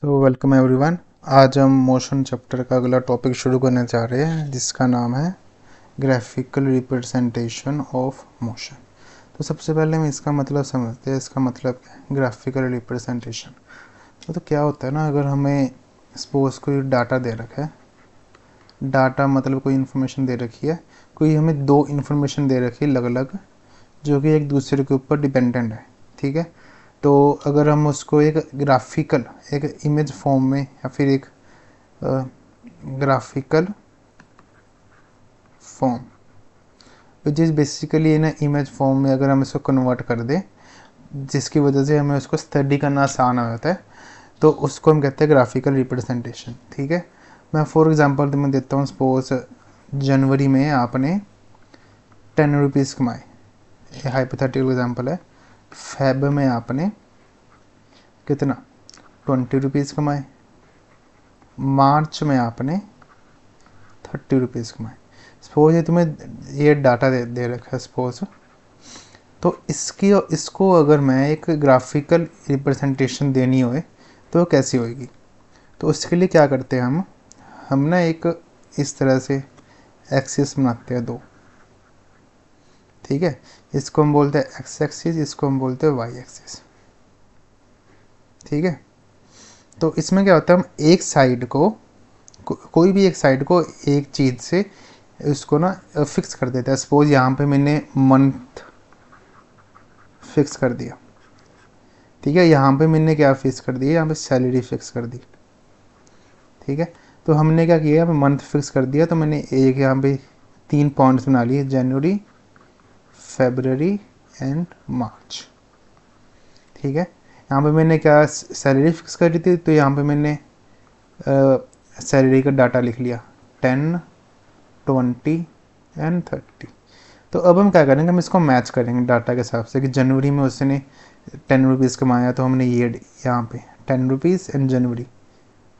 Welcome everyone. आज हम motion chapter का अगला टॉपिक शुरू करने जा रहे हैं जिसका नाम है ग्राफिकल रिप्रेजेंटेशन ऑफ मोशन। तो सबसे पहले हम इसका मतलब समझते हैं। इसका मतलब क्या है ग्राफिकल रिप्रेजेंटेशन। तो क्या होता है ना, अगर हमें सपोज कोई डाटा दे रखा है, डाटा मतलब कोई इन्फॉर्मेशन दे रखी है, कोई हमें दो इन्फॉर्मेशन दे रखी है अलग अलग, जो कि एक दूसरे के ऊपर डिपेंडेंट है। ठीक है, तो अगर हम उसको एक ग्राफिकल, एक इमेज फॉर्म में या फिर एक graphical form which is basically in image form में अगर हम इसको कन्वर्ट कर दें, जिसकी वजह से हमें उसको स्टडी करना आसान हो जाता है, तो उसको हम कहते हैं ग्राफिकल रिप्रेजेंटेशन। ठीक है, मैं फॉर एग्जांपल तुम्हें देता हूँ। सपोज जनवरी में आपने 10 रुपीज़ कमाए, ये हाइपोथेटिकल एग्जांपल है। फेब में आपने कितना 20 रुपीज़ कमाए, मार्च में आपने 30 रुपीज़ कमाए। सपोज ये तुम्हें ये डाटा दे रखा है सपोज, तो इसको अगर मैं एक ग्राफिकल रिप्रेजेंटेशन देनी होए तो कैसी होएगी। तो उसके लिए क्या करते हैं हम ना एक इस तरह से एक्सिस बनाते हैं दो। ठीक है, इसको हम बोलते हैं एक्स एक्सिस, इसको हम बोलते हैं वाई एक्सिस। ठीक है, तो इसमें क्या होता है, हम एक साइड को कोई भी एक साइड को एक चीज़ से इसको ना फिक्स कर देता है। सपोज यहाँ पे मैंने मंथ फिक्स कर दिया। ठीक है, यहाँ पे मैंने क्या फिक्स कर दिया, यहाँ पे सैलरी फिक्स कर दी। ठीक है, तो हमने क्या किया, मंथ फिक्स कर दिया, तो मैंने एक यहाँ पे 3 पॉइंट्स बना लिए, जनवरी, फरवरी एंड मार्च। ठीक है, यहाँ पे मैंने क्या सैलरी फिक्स करी थी, तो यहाँ पे मैंने सैलरी का डाटा लिख लिया 10, 20 एंड 30। तो अब हम क्या करेंगे, हम इसको मैच करेंगे डाटा के हिसाब से कि जनवरी में उसने 10 रुपीज़ कमाया, तो हमने ये यहाँ पे 10 रुपीज़ एंड जनवरी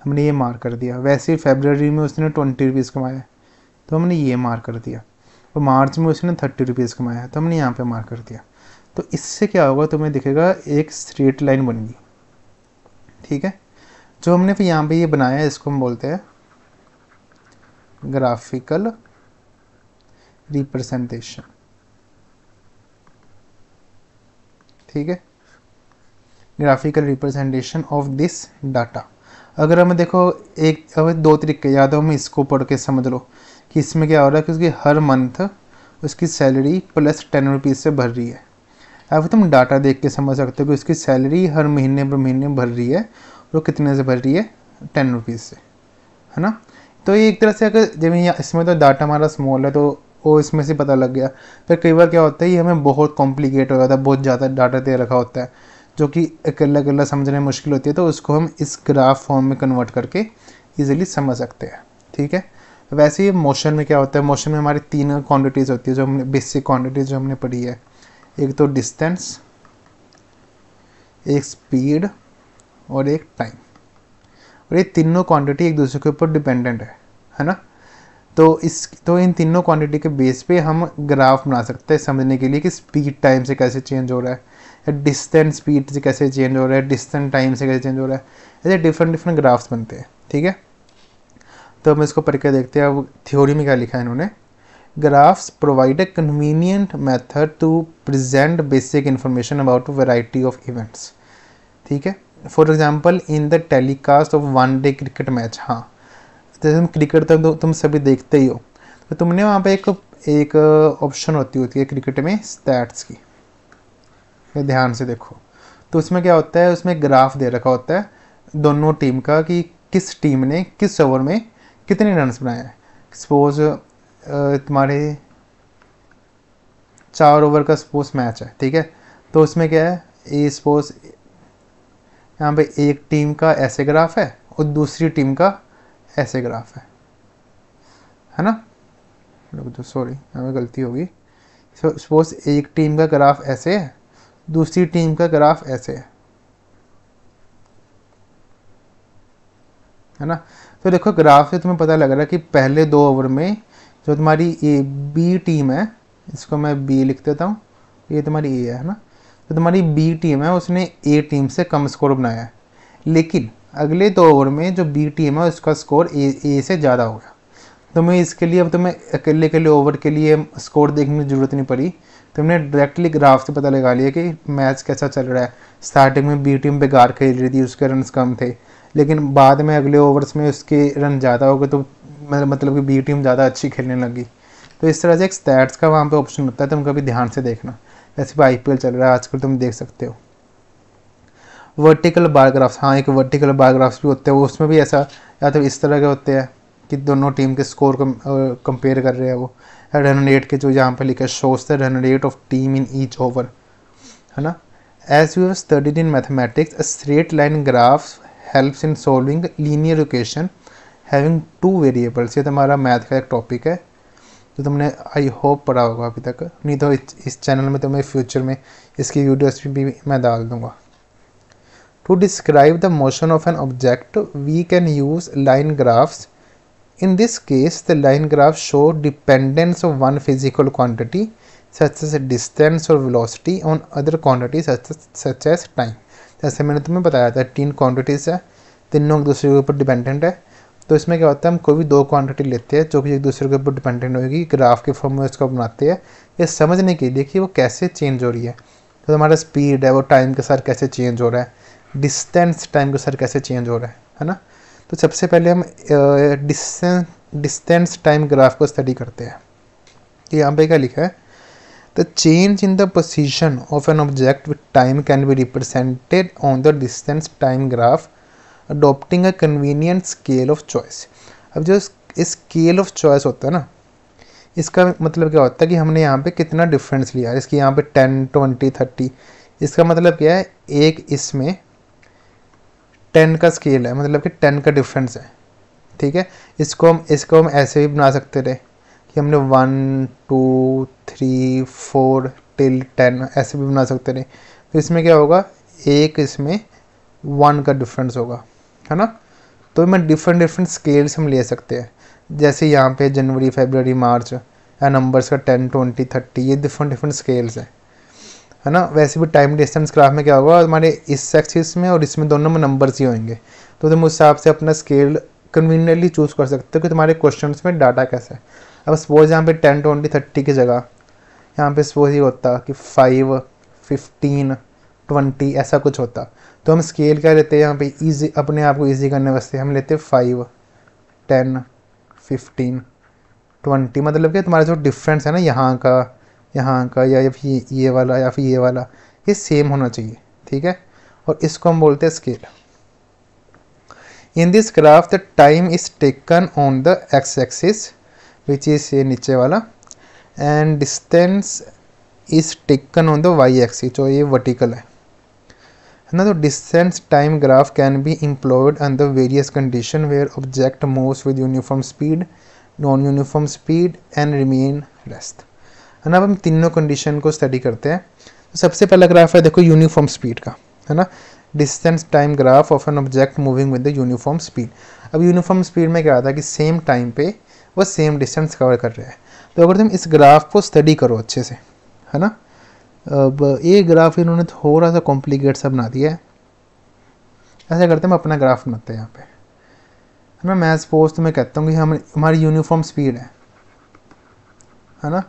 हमने ये मार्क कर दिया। वैसे ही फरवरी में उसने 20 रुपीज़ कमाया, तो हमने ये मार्क कर दिया। और मार्च में उसने 30 रुपीज़ कमाया, तो हमने यहाँ पे मार्क कर दिया। तो इससे क्या होगा, तुम्हें दिखेगा एक स्ट्रेट लाइन बन गई। ठीक है, जो हमने फिर यहाँ पे ये बनाया है, इसको हम बोलते हैं ग्राफिकल रिप्रेजेंटेशन। ठीक है, graphical representation of this data. अगर हमें देखो एक हमें दो तरीके याद हो, हम इसको पढ़ के समझ लो कि इसमें क्या हो रहा है, क्योंकि हर मंथ उसकी सैलरी प्लस 10 रुपीज़ से भर रही है। अब तुम डाटा देख के समझ सकते हो कि उसकी सैलरी हर महीने पर महीने भर रही है, और कितने से भर रही है, 10 रुपीज़ से, है ना। तो ये एक तरह से अगर जब इसमें तो डाटा हमारा स्मॉल है, तो वो इसमें से पता लग गया। फिर कई बार क्या होता है, ये हमें बहुत कॉम्प्लिकेट हो जाता है, बहुत ज़्यादा डाटा दे रखा होता है जो कि अकेला अकेला समझने में मुश्किल होती है, तो उसको हम इस ग्राफ फॉर्म में कन्वर्ट करके ईजिली समझ सकते हैं। ठीक है, वैसे ही मोशन में क्या होता है, मोशन में हमारी 3 क्वांटिटीज़ होती है, जो हमने बेसिक क्वांटिटीज़ जो हमने पढ़ी है। एक तो डिस्टेंस, एक स्पीड और एक टाइम। और ये तीनों क्वांटिटी एक दूसरे के ऊपर डिपेंडेंट है ना। तो इन तीनों क्वांटिटी के बेस पे हम ग्राफ बना सकते हैं समझने के लिए कि स्पीड टाइम से कैसे चेंज हो रहा है, या डिस्टेंस स्पीड से कैसे चेंज हो रहा है, डिस्टेंस टाइम से कैसे चेंज हो रहा है। ऐसे डिफरेंट डिफरेंट ग्राफ्स बनते हैं। ठीक है, तो हम इसको पढ़ के देखते हैं। अब थ्योरी में क्या लिखा है इन्होंने, graphs provide a convenient method to present basic information about variety of events. ठीक है, for example in the telecast of one day cricket match. हाँ, जैसे तुम क्रिकेट तो तुम सभी देखते ही हो, तो तुमने वहाँ पे एक ऑप्शन होती है क्रिकेट में स्टैट्स की, ध्यान से देखो। तो उसमें क्या होता है, उसमें ग्राफ दे रखा होता है दोनों टीम का कि किस टीम ने किस ओवर में कितने रन्स बनाए हैं। सपोज तुम्हारे 4 ओवर का सपोज मैच है। ठीक है, तो उसमें क्या है, ये सपोज यहाँ पे एक टीम का ऐसे ग्राफ है और दूसरी टीम का ऐसे ग्राफ है ना। तो सॉरी, हमें गलती होगी। सपोज एक टीम का ग्राफ ऐसे है, दूसरी टीम का ग्राफ ऐसे है ना। तो देखो ग्राफ से तुम्हें पता लग रहा है कि पहले 2 ओवर में जो तुम्हारी ये बी टीम है, इसको मैं बी लिख देता हूँ, ये तुम्हारी ए है ना। तो तुम्हारी बी टीम है, उसने ए टीम से कम स्कोर बनाया है। लेकिन अगले 2 ओवर में जो बी टीम है उसका स्कोर ए से ज़्यादा हो गया। तो मैं इसके लिए अब तुम्हें अकेले अकेले ओवर के लिए स्कोर देखने की ज़रूरत नहीं पड़ी, तुमने डायरेक्टली ग्राफ से पता लगा लिया कि मैच कैसा चल रहा है। स्टार्टिंग में बी टीम बेकार खेल रही थी, उसके रन कम थे, लेकिन बाद में अगले ओवर्स में उसके रन ज़्यादा हो गए, तो मतलब कि बी टीम ज़्यादा अच्छी खेलने लगी। तो इस तरह से एक स्टैट्स का वहाँ पे ऑप्शन होता है, तुम कभी ध्यान से देखना। जैसे भी आईपीएल चल रहा है आजकल, तुम देख सकते हो वर्टिकल बार ग्राफ्स। हाँ, एक वर्टिकल बार ग्राफ्स भी होते हैं, उसमें भी ऐसा या तो इस तरह के होते हैं कि दोनों टीम के स्कोर कंपेयर कर रहे हैं वो। रन रेट के जो यहाँ पे लिखा है shows the run rate of team in each over, है ना। As you have studied in mathematics, a straight line graph helps in solving linear equation having 2 variables. ये तुम्हारा मैथ का एक टॉपिक है जो तुमने आई होप पढ़ा होगा अभी तक, नहीं तो इस चैनल में तुम्हें फ्यूचर में इसकी वीडियोस भी मैं डाल दूंगा। To describe the motion of an object, we can use line graphs. In this case, the line graphs show dependence of one physical quantity, such as distance or velocity, on other quantities such as time. जैसे मैंने तुम्हें बताया था 3 quantities है, तीनों एक दूसरे के ऊपर डिपेंडेंट है। तो इसमें क्या होता है, हम कोई भी 2 क्वांटिटी लेते हैं जो कि एक दूसरे के ऊपर डिपेंडेंट होगी, ग्राफ के फॉर्म में उसको बनाते हैं ये समझने के लिए कि वो कैसे चेंज हो रही है। तो हमारा स्पीड है वो टाइम के साथ कैसे चेंज हो रहा है, डिस्टेंस टाइम के साथ कैसे चेंज हो रहा है ना। तो सबसे पहले हम डिस्टेंस टाइम ग्राफ को स्टडी करते हैं। तो यहाँ पे क्या लिखा है, the change in the position of an object with time can be represented on the distance time graph adopting a convenient scale of choice. अब जो स्केल ऑफ चॉइस होता है ना, इसका मतलब क्या होता है कि हमने यहाँ पे कितना डिफरेंस लिया है। इसकी यहाँ पे 10, 20, 30, इसका मतलब क्या है, एक इसमें 10 का स्केल है, मतलब कि 10 का डिफरेंस है, ठीक है। इसको हम ऐसे भी बना सकते थे कि हमने 1, 2, 3, 4 टिल 10 ऐसे भी बना सकते थे। तो इसमें क्या होगा, एक इसमें 1 का डिफरेंस होगा, है ना। तो मैं डिफरेंट स्केल्स हम ले सकते हैं। जैसे यहाँ पे जनवरी, फरवरी, मार्च या नंबर्स का 10, 20, 30, ये डिफरेंट स्केल्स है ना। वैसे भी टाइम डिस्टेंस ग्राफ में क्या होगा, हमारे इस एक्सिस में और इसमें दोनों में नंबर्स ही होंगे। तो तुम उस हिसाब से अपना स्केल कन्वीनियंटली चूज़ कर सकते हो कि तुम्हारे क्वेश्चंस में डाटा कैसा है। अब सपोज यहाँ पे 10, 20, 30 की जगह यहाँ पे सपोज ये होता कि 5, 15, 20 ऐसा कुछ होता, तो हम स्केल क्या लेते हैं यहाँ पे, ईजी अपने आप को ईजी करने वास्ते हम लेते हैं 5, 10, 15, 20। मतलब कि तुम्हारा जो डिफरेंस है ना यहाँ का या फिर ये वाला या फिर ये वाला, ये सेम होना चाहिए, ठीक है। और इसको हम बोलते हैं scale. In this graph the time is taken on the x axis which is ये नीचे वाला, and distance is taken on the y axis जो ये वर्टिकल है ना। तो distance time graph can be employed under various condition where object moves with uniform speed, non uniform speed and remain rest, है ना। अब हम तीनों कंडीशन को स्टडी करते हैं। तो सबसे पहला ग्राफ है देखो यूनिफॉर्म स्पीड का, है ना। Distance time graph of an object moving with the uniform speed. अब यूनिफॉर्म स्पीड में क्या आता है कि सेम टाइम पे वो सेम डिस्टेंस कवर कर रहे हैं। तो अगर तुम इस ग्राफ को स्टडी करो अच्छे से, है ना। अब ये ग्राफ इन्होंने थोड़ा सा कॉम्प्लिकेट सा बना दिया है। ऐसा करते हैं, हम अपना ग्राफ बनाते हैं यहाँ पे, है ना। मैं सपोज तुम्हें कहता हूँ कि हमारी यूनिफॉर्म स्पीड है ना।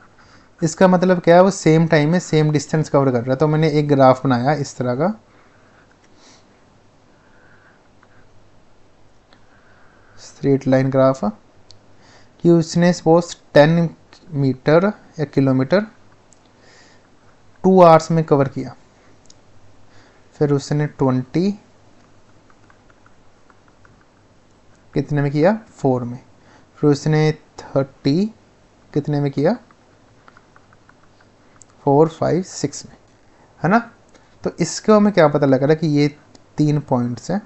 इसका मतलब क्या है, वो सेम टाइम में सेम डिस्टेंस कवर कर रहा है। तो मैंने एक ग्राफ बनाया इस तरह का, स्ट्रेट लाइन ग्राफ, कि उसने सपोज 10 मीटर या किलोमीटर 2 आवर्स में कवर किया। फिर उसने 20 कितने में किया, 4 में। फिर उसने 30 कितने में किया, 4, 5, 6 में, है ना। तो इसको हमें क्या पता लग रहा है कि ये 3 पॉइंट्स हैं।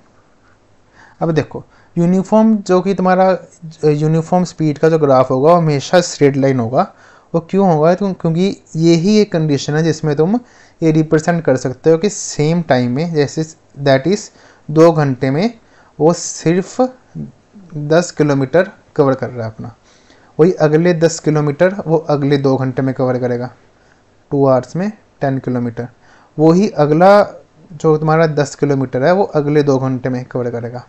अब देखो यूनिफॉर्म जो कि तुम्हारा यूनिफॉर्म स्पीड का जो ग्राफ होगा वो हमेशा स्ट्रेट लाइन होगा। वो क्यों होगा, तो क्योंकि यही एक कंडीशन है जिसमें तुम ये रिप्रेजेंट कर सकते हो कि सेम टाइम में, जैसे दैट इज़ 2 घंटे में वो सिर्फ 10 किलोमीटर कवर कर रहा है अपना, वही अगले 10 किलोमीटर वो अगले 2 घंटे में कवर करेगा। 2 आवर्स में 10 किलोमीटर, वही अगला जो तुम्हारा 10 किलोमीटर है वो अगले 2 घंटे में कवर करेगा।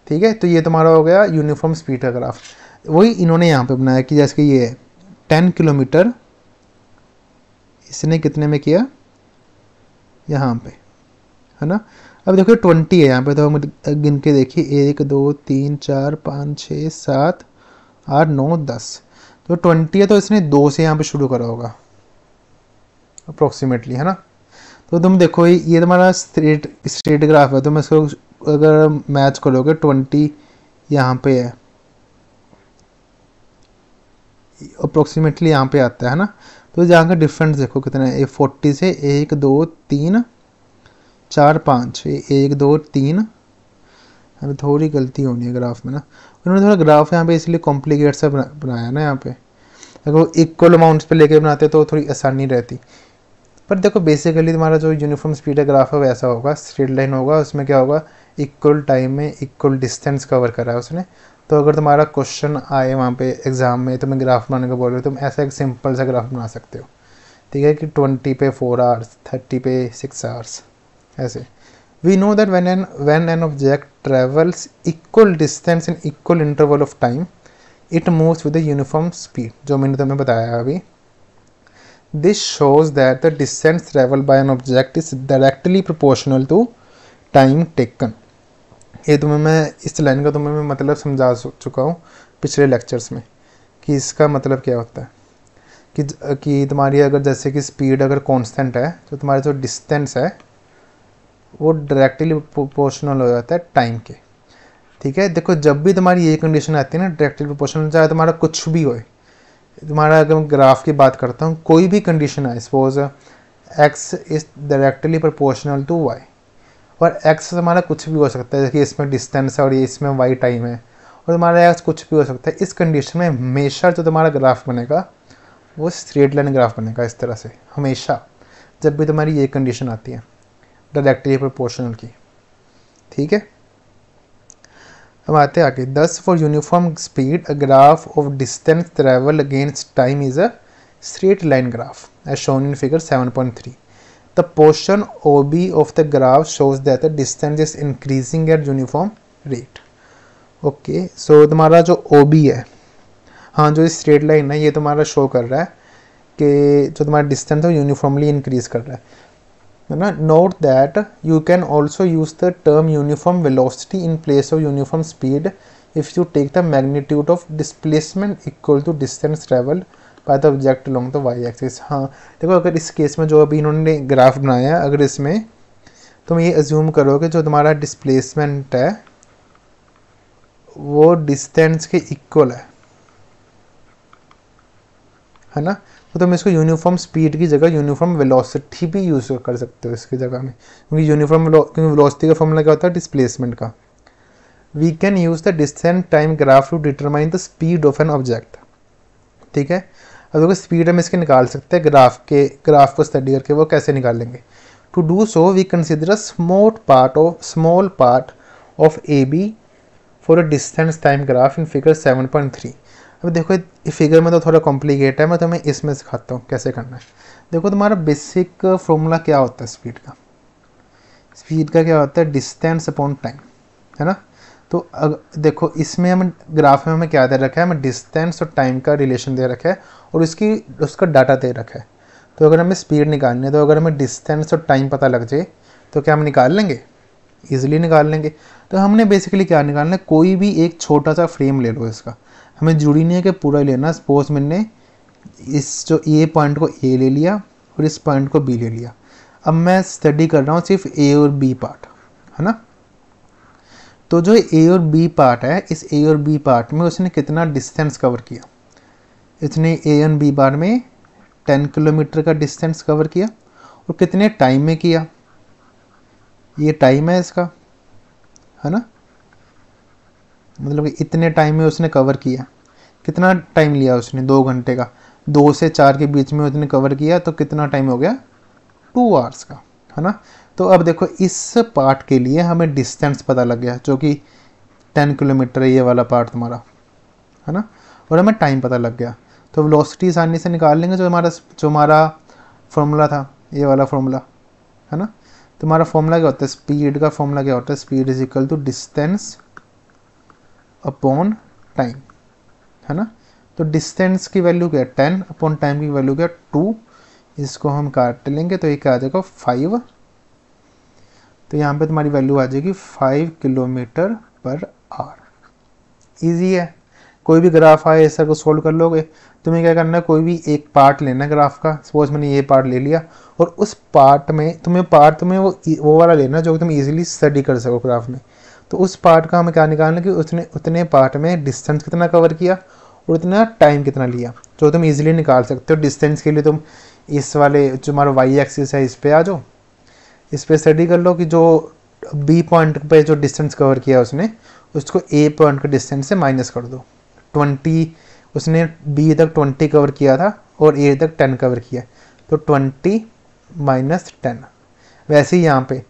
ठीक है, तो ये तुम्हारा हो गया यूनिफॉर्म स्पीड का ग्राफ। वही इन्होंने यहाँ पे बनाया कि जैसे कि ये 10 किलोमीटर इसने कितने में किया यहाँ पे, है ना। अब देखो 20 है यहाँ पे, तो हम गिन के देखिए 1 2 3 4 5 6 7 8 9 10, तो 20 है तो इसने 2 से यहाँ पे शुरू करा होगा अप्रोक्सीमेटली, है ना। तो तुम देखो ये तुम्हारा स्ट्रेट ग्राफ है, तुम इसको अगर मैच करोगे 20 यहाँ पे है अप्रोक्सीमेटली यहाँ पे आता है ना। तो जहाँ का डिफरेंस देखो कितना है, 40 से 1 2 3 4 5 1 2 3, अभी थोड़ी गलती होनी है ग्राफ में ना, उन्होंने थोड़ा ग्राफ यहाँ पे इसलिए कॉम्प्लिकेट सा बनाया ना। यहाँ पे अगर वो इक्वल अमाउंट्स पे लेके बनाते तो थोड़ी आसानी रहती। पर देखो बेसिकली तुम्हारा जो यूनिफॉर्म स्पीड का ग्राफ है वैसा होगा, स्ट्रेट लाइन होगा, उसमें क्या होगा, इक्वल टाइम में इक्वल डिस्टेंस कवर करा है उसने। तो अगर तुम्हारा क्वेश्चन आए वहाँ पे एग्जाम में, तुम्हें ग्राफ बनाने को बोल रहे हो, तुम ऐसा एक सिंपल सा ग्राफ बना सकते हो। ठीक है, कि 20 पे 4 आवर्स, 30 पे 6 आवर्स ऐसे। We know that when an object travels equal distance in equal interval of time, it moves with a uniform speed, जो मैंने तुम्हें बताया अभी। This shows that the distance traveled by an object is directly proportional to time taken. ये तुम्हें मैं इस line का तुम्हें मैं मतलब समझा चुका हूँ पिछले लेक्चर्स में कि इसका मतलब क्या होता है कि तुम्हारी अगर जैसे कि स्पीड अगर कांस्टेंट है तो तुम्हारा जो डिस्टेंस है वो डायरेक्टली प्रोपोर्शनल हो जाता है टाइम के। ठीक है, देखो जब भी तुम्हारी ये कंडीशन आती है ना डायरेक्टली प्रोपोर्शनल, चाहे तुम्हारा कुछ भी होए, तुम्हारा अगर मैं ग्राफ की बात करता हूँ, कोई भी कंडीशन है, suppose x is directly proportional to y, और x हमारा कुछ भी हो सकता है, जैसे इसमें डिस्टेंस है और ये इसमें y टाइम है, और तुम्हारा x कुछ भी हो सकता है। इस कंडीशन में हमेशा जो तुम्हारा ग्राफ बनेगा वो स्ट्रेट लाइन ग्राफ बनेगा इस तरह से, हमेशा जब भी तुम्हारी ये कंडीशन आती है डायरेक्टली प्रोपोर्शनल की। ठीक है, हम आते हैं आगे। 10 for uniform speed a graph of distance travel against time is a straight line graph as shown in figure 7.3. The portion OB of the graph shows that the distance is increasing at uniform rate. Okay, so तुम्हारा जो OB है, हाँ जो straight line है, ये तुम्हारा show कर रहा है कि जो तुम्हारा डिस्टेंस है यूनिफॉर्मली इंक्रीज कर रहा है ना। Note that you can also use the term uniform velocity in place of uniform speed if you take the magnitude of displacement equal to distance travel by the object along the y axis. हाँ देखो, अगर इस case में जो अभी इन्होंने graph बनाया है, अगर इसमें तुम ये अज्यूम करो कि जो तुम्हारा डिस्प्लेसमेंट है वो डिस्टेंस के इक्वल है ना, तो तुम इसको यूनिफॉर्म स्पीड की जगह यूनिफॉर्म वेलोसिटी भी यूज कर सकते हो इसकी जगह में, क्योंकि क्योंकि वेलोसिटी का फॉर्मूला क्या होता है डिस्प्लेसमेंट का। We can use the distance time graph to determine the speed of an object. ठीक है, अब देखो स्पीड हम इसके निकाल सकते हैं ग्राफ को स्टडी करके। वो कैसे निकालेंगे? To do so we consider a small part of A B for a distance time graph in figure 7.3। अब देखो ये फिगर में तो थोड़ा कॉम्प्लिकेट है, मैं तुम्हें इसमें सिखाता हूँ कैसे करना है। देखो तुम्हारा बेसिक फॉर्मूला क्या होता है स्पीड का? स्पीड का क्या होता है? डिस्टेंस अपॉन टाइम, है ना। तो देखो इसमें हम ग्राफ में हमें क्या दे रखा है, हमें डिस्टेंस और टाइम का रिलेशन दे रखा है और उसका डाटा दे रखा है। तो अगर हमें स्पीड निकालनी है, तो अगर हमें डिस्टेंस और टाइम पता लग जाए तो क्या हम निकाल लेंगे? ईजिली निकाल लेंगे। तो हमने बेसिकली क्या निकालना है, कोई भी एक छोटा सा फ्रेम ले लो इसका, हमें जरूरी नहीं है कि पूरा लेना। सपोज मैंने इस जो ए पॉइंट को ए ले लिया और इस पॉइंट को बी ले लिया। अब मैं स्टडी कर रहा हूँ सिर्फ ए और बी पार्ट, है ना। तो जो ए और बी पार्ट है, इस ए और बी पार्ट में उसने कितना डिस्टेंस कवर किया? इसने ए और बी पार्ट में 10 किलोमीटर का डिस्टेंस कवर किया। और कितने टाइम में किया? ये टाइम है इसका, है ना, मतलब इतने टाइम में उसने कवर किया। कितना टाइम लिया उसने? 2 घंटे का। 2 से 4 के बीच में उसने कवर किया, तो कितना टाइम हो गया? 2 आवर्स का, है ना। तो अब देखो इस पार्ट के लिए हमें डिस्टेंस पता लग गया जो कि 10 किलोमीटर है, ये वाला पार्ट तुम्हारा, है ना। और हमें टाइम पता लग गया, तो वेलोसिटी आसानी से निकाल लेंगे जो हमारा फॉर्मूला था, ये वाला फॉर्मूला, है ना। तुम्हारा फॉर्मूला क्या होता है, स्पीड का फॉर्मूला क्या होता है, speed is equal to distance upon time, है ना। तो डिस्टेंस की वैल्यू क्या है 10 अपॉन टाइम की वैल्यू क्या 2, इसको हम काट लेंगे तो ये क्या आ जाएगा 5, तो यहाँ पे तुम्हारी वैल्यू आ जाएगी 5 किलोमीटर पर आवर। ईजी है, कोई भी ग्राफ आए ऐसा को सोल्व कर लोगे। तुम्हें क्या करना है, कोई भी एक पार्ट लेना है ग्राफ का, सपोज मैंने ये पार्ट ले लिया और उस पार्ट में तुम्हें वो वाला लेना जो तुम इजीली स्टडी कर सको ग्राफ में। तो उस पार्ट का हमें क्या निकालना कि उसने उतने पार्ट में डिस्टेंस कितना कवर किया और उतना टाइम कितना लिया, जो तुम इजीली निकाल सकते हो। डिस्टेंस के लिए तुम इस वाले जो हमारा वाई एक्सिस है इस पे आ जाओ, इस पे स्टडी कर लो कि जो बी पॉइंट पे जो डिस्टेंस कवर किया उसने, उसको ए पॉइंट के डिस्टेंस से माइनस कर दो। 20 उसने बी तक 20 कवर किया था और ए तक 10 कवर किया, तो 20 माइनस 10। वैसे ही यहाँ पे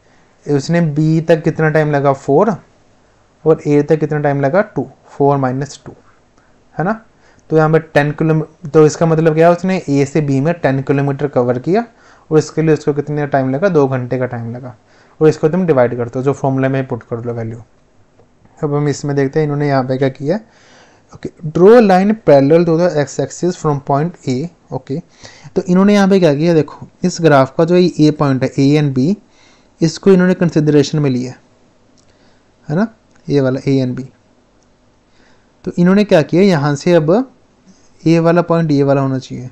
उसने बी तक कितना टाइम लगा 4 और ए तक कितना टाइम लगा 2, 4 माइनस 2, है ना। तो यहाँ पे 10 किलोमीटर, तो इसका मतलब क्या है उसने ए से बी में 10 किलोमीटर कवर किया और इसके लिए उसको कितने टाइम लगा, 2 घंटे का टाइम लगा। और इसको तुम डिवाइड कर दो, जो फॉर्मूला में पुट कर लो वैल्यू। अब हम इसमें देखते हैं इन्होंने यहाँ पे क्या किया। Okay, draw line parallel to the x axis from point A. Okay, तो इन्होंने यहाँ पे क्या किया, देखो इस ग्राफ का जो ए पॉइंट है ए एंड बी, इसको इन्होंने कंसिडरेशन में लिया है ना, ये वाला ए एंड बी। तो इन्होंने क्या किया, यहाँ से अब ए वाला पॉइंट ये वाला होना चाहिए,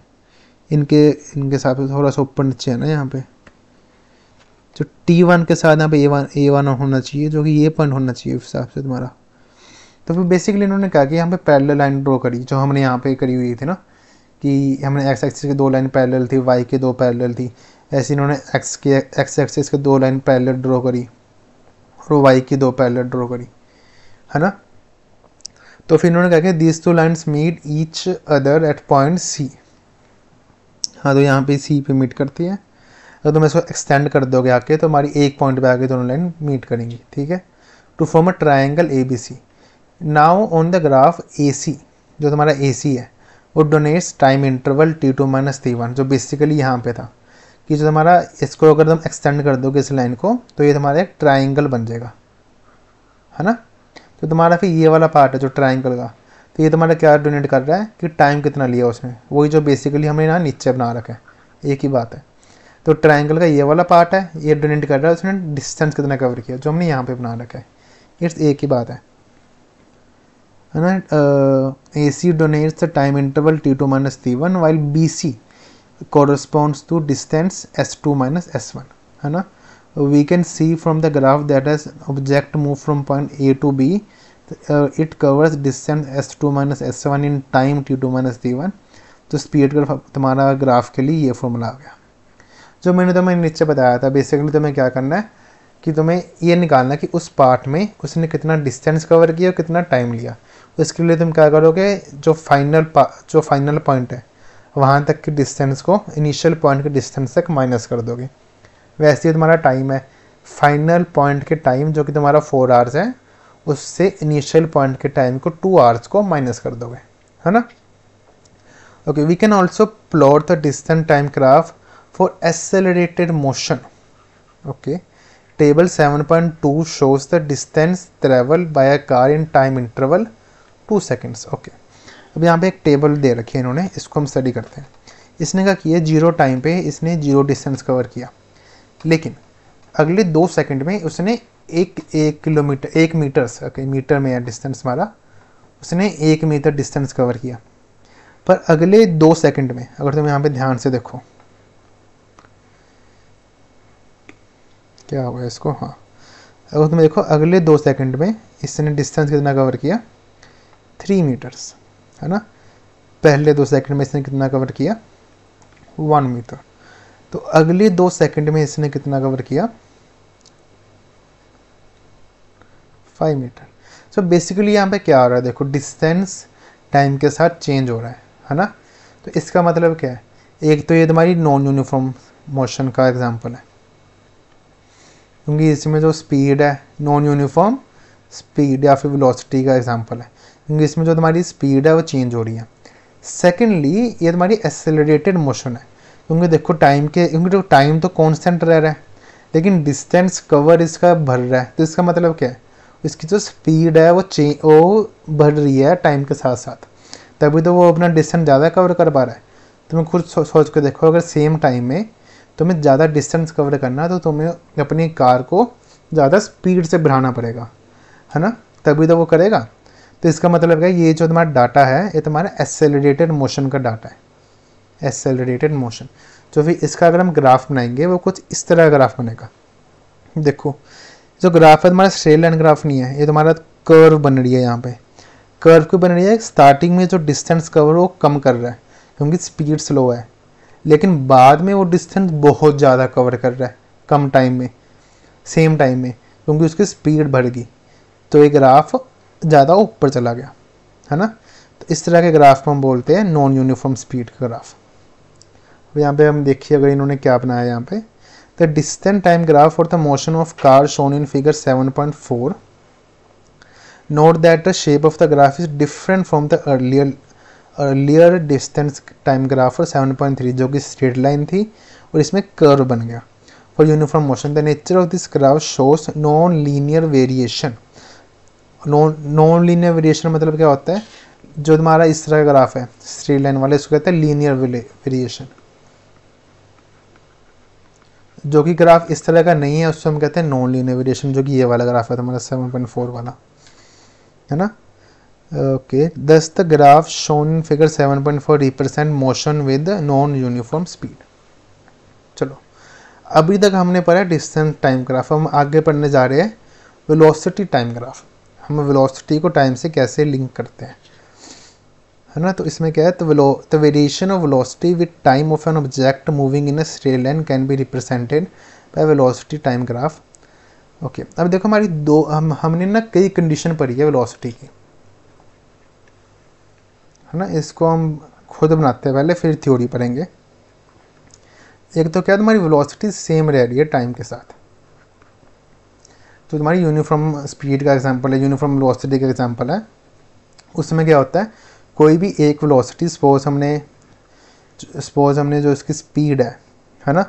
इनके हिसाब से थोड़ा सा ऊपर नीचे है ना। यहाँ पे जो T1 के साथ यहाँ पे A1 होना चाहिए, जो कि ये पॉइंट होना चाहिए उस हिसाब से तुम्हारा। तो फिर बेसिकली इन्होंने क्या किया, यहाँ पे पैरेलल लाइन ड्रॉ करी, जो हमने यहाँ पे करी हुई थी ना, कि हमने एक्स एक्सिस की 2 लाइन पैरेलल थी, वाई की 2 पैरेलल थी, ऐसे इन्होंने एक्स एक्सिस के 2 लाइन पैरेलल ड्रॉ करी और वाई की 2 पैरेलल ड्रॉ करी, है ना। तो फिर इन्होंने क्या किया, these 2 lines meet each other at point C. हाँ, तो यहाँ पे सी पे मीट करती है, तो तुम इसको एक्सटेंड कर दोगे आके, तो हमारी एक पॉइंट पे आके दोनों लाइन मीट करेंगी, ठीक है। To form a triangle A B C. Now on the graph A C, जो तुम्हारा ए सी है, वो donates time interval T2 minus T1, जो बेसिकली यहाँ पे था कि जो तुम्हारा इसको अगर तुम एक्सटेंड कर दोगे इस लाइन को, तो ये तुम्हारा एक ट्राइंगल बन जाएगा, है ना। तो तुम्हारा फिर ये वाला पार्ट है जो ट्राइंगल का, तो ये तुम्हारा क्या डोनेट कर रहा है कि टाइम कितना लिया उसने, वही जो बेसिकली हमने यहाँ नीचे बना रखा है, एक ही बात है। तो ट्राइंगल का ये वाला पार्ट है, ये डोनेट कर रहा है उसने डिस्टेंस कितना कवर किया, जो हमने यहाँ पे बना रखा है, इट्स एक ही बात है ना। A C denotes the time interval T2 minus T1 while B C corresponds to distance S2 minus S1, है ना। We can see from the graph that as object move from point A to B, it covers distance S2 minus S1 in time T2 minus T1। तो speed का तुम्हारा graph के लिए ये formula आ गया, जो मैंने तुम्हें नीचे बताया था। बेसिकली तुम्हें क्या करना है कि तुम्हें ये निकालना है कि उस पार्ट में उसने कितना डिस्टेंस कवर किया और कितना टाइम लिया। उसके लिए तुम क्या करोगे, जो फाइनल पॉइंट है वहाँ तक के डिस्टेंस को इनिशियल पॉइंट के डिस्टेंस तक माइनस कर दोगे। वैसे ही तुम्हारा टाइम है, फाइनल पॉइंट के टाइम जो कि तुम्हारा 4 आवर्स है, उससे इनिशियल पॉइंट के टाइम को 2 आवर्स को माइनस कर दोगे, है ना। Okay, we can also plot the distance time graph for accelerated motion. Okay, table 7.2 shows the distance traveled by a car in time interval 2 seconds। Okay, अब यहाँ पे एक टेबल दे रखी है इन्होंने, इसको हम स्टडी करते हैं। इसने क्या किया, 0 टाइम पे इसने 0 डिस्टेंस कवर किया, लेकिन अगले 2 सेकंड में उसने एक मीटर, ओके मीटर में है डिस्टेंस हमारा, उसने 1 मीटर डिस्टेंस कवर किया। पर अगले 2 सेकंड में अगर तुम यहाँ पे ध्यान से देखो क्या होगा इसको, हाँ अगर तुम देखो अगले 2 सेकंड में इसने डिस्टेंस कितना कवर किया, 3 मीटर्स, है ना। पहले 2 सेकंड में इसने कितना कवर किया, 1 मीटर। तो अगले 2 सेकंड में इसने कितना कवर किया, 5 मीटर। सो बेसिकली यहाँ पे क्या हो रहा है, देखो डिस्टेंस टाइम के साथ चेंज हो रहा है ना। तो इसका मतलब क्या है, एक तो ये तुम्हारी नॉन यूनिफॉर्म मोशन का एग्जांपल है, क्योंकि इसमें जो स्पीड है नॉन यूनिफॉर्म स्पीड या फिर वेलोसिटी का एग्जांपल है, क्योंकि इसमें जो तुम्हारी स्पीड है वो चेंज हो रही है। सेकेंडली ये तुम्हारी एक्सेलरेटेड मोशन है, क्योंकि देखो क्योंकि जो टाइम तो कांस्टेंट रह रहा है, लेकिन डिस्टेंस कवर इसका बढ़ रहा है, तो इसका मतलब क्या है, इसकी जो स्पीड है वो बढ़ रही है टाइम के साथ साथ, तभी तो वो अपना डिस्टेंस ज़्यादा कवर कर पा रहा है। तुम्हें खुद सोच के देखो, अगर सेम टाइम में तुम्हें ज़्यादा डिस्टेंस कवर करना है तो तुम्हें अपनी कार को ज़्यादा स्पीड से बढ़ाना पड़ेगा, है ना, तभी तो वो करेगा। तो इसका मतलब है ये जो तुम्हारा डाटा है ये तुम्हारा एक्सेलरेटेड मोशन का डाटा है, एक्सेलरेटेड मोशन। तो फिर इसका अगर हम ग्राफ बनाएंगे वो कुछ इस तरह का ग्राफ बनेगा। देखो जो ग्राफ है तुम्हारा स्ट्रेट लाइन ग्राफ नहीं है, ये तुम्हारा कर्व बन रही है। यहाँ पे कर्व क्यों बन रही है, स्टार्टिंग में जो डिस्टेंस कवर वो कम कर रहा है क्योंकि स्पीड स्लो है, लेकिन बाद में वो डिस्टेंस बहुत ज़्यादा कवर कर रहा है कम टाइम में, सेम टाइम में, क्योंकि उसकी स्पीड बढ़ गई, तो ये ग्राफ ज़्यादा ऊपर चला गया, है ना। तो इस तरह के ग्राफ को हम बोलते हैं नॉन यूनिफॉर्म स्पीड का ग्राफ। अब यहाँ पे हम देखिए अगर इन्होंने क्या बनाया यहाँ पे, the distance time graph for the motion of car shown in figure 7.4। Note that the shape of the graph is different from the earlier distance time graph for 7.3, जो कि स्ट्रेट लाइन थी और इसमें कर्व बन गया। For uniform motion the nature of this graph shows non linear variation. Non linear variation मतलब क्या होता है, जो तुम्हारा इस तरह का ग्राफ है स्ट्रेट लाइन वाले, इसको कहते हैं लीनियर वेरिएशन। जो कि ग्राफ इस तरह का नहीं है उसको हम कहते हैं नॉन लीनियर वेरिएशन, जो कि ये वाला ग्राफ है तुम्हारा 7.4 वाला, है ना। ओके, दस the graph shown in figure 7.4 represent motion with non uniform speed. चलो अभी तक हमने पढ़ा डिस्टेंस टाइम ग्राफ, हम आगे पढ़ने जा रहे हैं वेलोसिटी टाइम ग्राफ। हम वेलोसिटी को टाइम से कैसे लिंक करते हैं, है ना। तो इसमें क्या है, the variation of velocity with time of an object moving in a straight line can be represented by velocity time graph. Okay, अब देखो हमारी हमने ना कई कंडीशन पढ़ी है वेलोसिटी की, है ना। इसको हम खुद बनाते हैं पहले, फिर थ्योरी पढ़ेंगे। एक तो क्या तुम्हारी वेलोसिटी सेम रह रही है टाइम के साथ, तो तुम्हारी यूनिफॉर्म स्पीड का एग्जांपल है, यूनिफॉर्म वेलोसिटी का एग्जांपल है। उसमें क्या होता है, कोई भी एक वेलोसिटी सपोज हमने जो इसकी स्पीड है ना,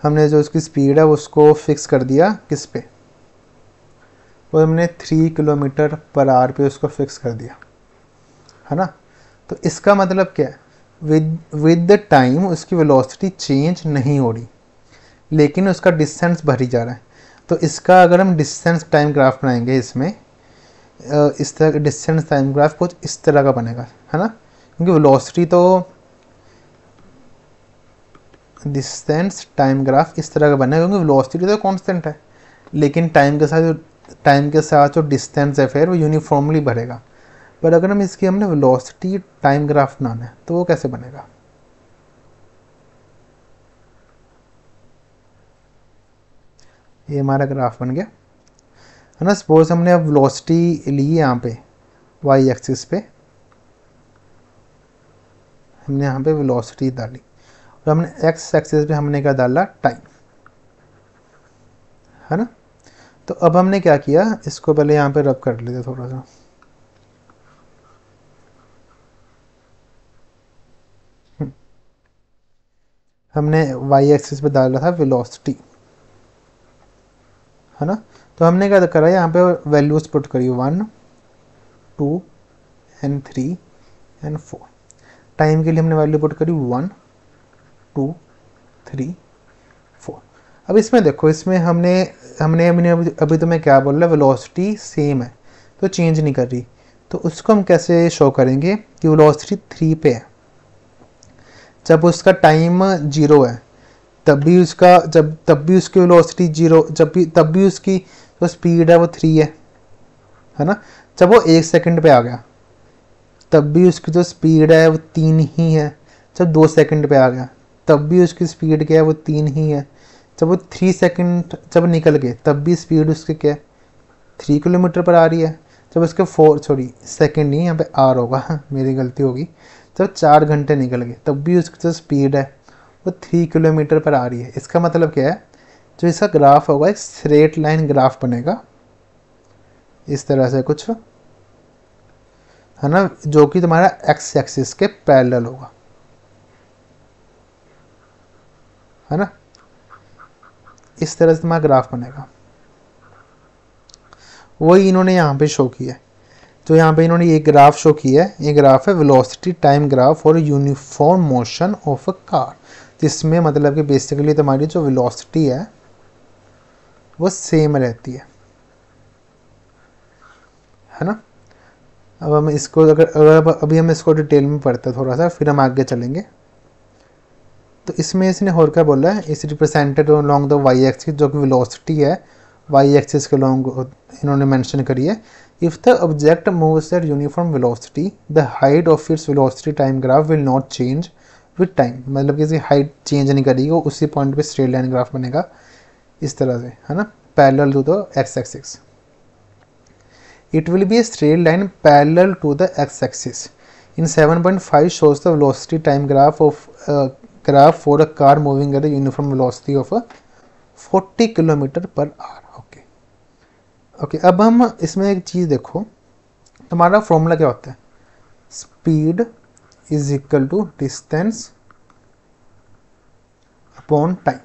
हमने जो इसकी स्पीड है उसको फिक्स कर दिया किस पे, वो हमने 3 किलोमीटर पर आवर पे उसको फिक्स कर दिया, है ना। तो इसका मतलब क्या है, विद द टाइम उसकी वेलोसिटी चेंज नहीं हो रही, लेकिन उसका डिस्टेंस बढ़ी जा रहा है। तो इसका अगर हम डिस्टेंस टाइम ग्राफ बनाएंगे, इसमें इस तरह डिस्टेंस टाइम ग्राफ कुछ इस तरह का बनेगा, है ना, क्योंकि वेलोसिटी तो डिस्टेंस टाइम ग्राफ इस तरह का बनेगा क्योंकि वेलोसिटी तो कांस्टेंट है, लेकिन टाइम के साथ जो डिस्टेंस है फिर वो यूनिफॉर्मली बढ़ेगा। पर अगर हम इसकी हमने वेलोसिटी टाइम ग्राफ बनाना है तो वो कैसे बनेगा, ये हमारा ग्राफ बन गया, है ना। सपोज हमने अब वेलोसिटी ली यहाँ पे वाई एक्सिस पे, हमने यहाँ पे वेलोसिटी डाली और हमने एक्स एक्सिस पे हमने क्या डाला, टाइम, है ना। तो अब हमने क्या किया, इसको पहले यहाँ पे रब कर लेते थोड़ा सा, हमने वाई एक्सिस पे डाला था वेलोसिटी, है ना। तो हमने क्या करा, यहाँ पे वैल्यूज पुट करी 1 2 एंड 3 एंड 4। टाइम के लिए हमने वैल्यू पुट करी 1 2 3 4। अब इसमें देखो, इसमें हमने हमने अभी तो मैं क्या बोल रहा, वेलोसिटी सेम है तो चेंज नहीं कर रही, तो उसको हम कैसे शो करेंगे कि वेलोसिटी 3 पे है, जब उसका टाइम 0 है तब भी उसकी वेलोसिटी 0, तब भी उसकी जो स्पीड है वो 3 है ना। जब वो 1 सेकंड पे आ गया तब भी उसकी जो स्पीड है वो 3 ही है। जब 2 सेकंड पे आ गया तब भी उसकी स्पीड क्या है, वो 3 ही है। जब वो 3 सेकंड जब निकल गए तब भी स्पीड उसकी क्या है, 3 किलोमीटर पर आ रही है। जब उसके सेकंड नहीं, यहाँ पे आर होगा, मेरी गलती होगी। जब 4 घंटे निकल गए तब भी उसकी जो स्पीड है वो 3 किलोमीटर पर आ रही है। इसका मतलब क्या है, जो इसका ग्राफ होगा एक स्ट्रेट लाइन ग्राफ बनेगा इस तरह से कुछ, है ना, जो कि तुम्हारा एक्स एक्सिस के पैरेलल होगा, है ना। इस तरह से तुम्हारा ग्राफ बनेगा। वही इन्होंने यहाँ पे शो किया है। तो यहाँ पे इन्होंने ये ग्राफ शो किया है, ये ग्राफ है वेलोसिटी टाइम ग्राफ और uniform motion of a car, जिसमें मतलब कि बेसिकली तुम्हारी जो वेलोसिटी है वो सेम रहती है ना। अब हम इसको अगर अभी हम इसको डिटेल में पढ़ते हैं थोड़ा सा, फिर हम आगे चलेंगे। तो इसमें इसने और क्या बोला है, is represented along the y axis, जो कि वेलोसिटी है वाई एक्सिस के अलॉन्ग इन्होंने मेंशन करी है। If the object moves at uniform velocity the height of its velocity time graph will not change with time, मतलब कि इसकी हाइट चेंज नहीं करेगी, वो उसी पॉइंट पे स्ट्रेट लाइन ग्राफ बनेगा इस तरह से, है ना, parallel to the x axis. It will be a straight line parallel to the x-axis. In 7.5 shows the velocity time graph for a car moving at a uniform velocity of 40 km per hour. Okay, अब हम इसमें एक चीज़ देखो, तुम्हारा formula क्या होता है, speed is equal to distance upon time,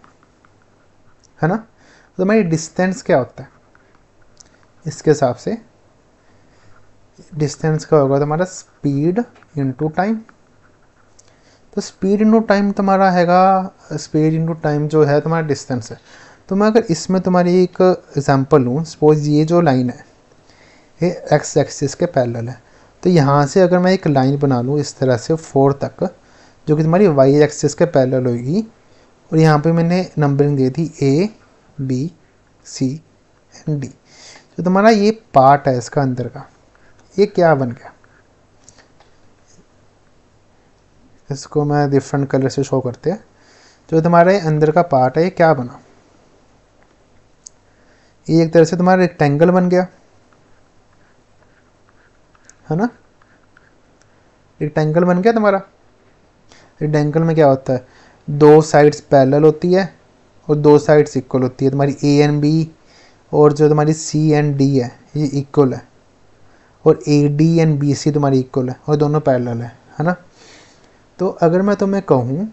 है ना। तो तुम्हारी डिस्टेंस क्या होता है, इसके हिसाब से डिस्टेंस का होगा तुम्हारा स्पीड इनटू टाइम। तो स्पीड इनटू टाइम तुम्हारा हैगा, स्पीड इनटू टाइम जो है तुम्हारा डिस्टेंस है। तो मैं अगर इसमें तुम्हारी एक एग्जांपल लूँ, सपोज ये जो लाइन है ये एक्स एक्सिस के पैरेलल है, तो यहाँ से अगर मैं एक लाइन बना लूँ इस तरह से 4 तक, जो कि तुम्हारी वाई एक्सिस के पैरेलल होगी, और यहाँ पे मैंने numbering they the A B C and D। तो तुम्हारा ये पार्ट है इसका अंदर का, ये क्या बन गया, इसको मैं डिफरेंट कलर से शो करते हैं। जो तुम्हारे अंदर का पार्ट है ये क्या बना, ये एक तरह से तुम्हारा रेक्टेंगल बन गया, है ना, रेक्टेंगल बन गया तुम्हारा। रेक्टेंगल में क्या होता है, 2 साइड्स पैरेलल होती है और 2 साइड्स इक्वल होती है, तुम्हारी A एंड B, और जो तुम्हारी C एंड D है ये इक्वल है, और AD एंड BC तुम्हारी इक्वल है और दोनों पैरेलल है ना। तो अगर मैं तुम्हें कहूँ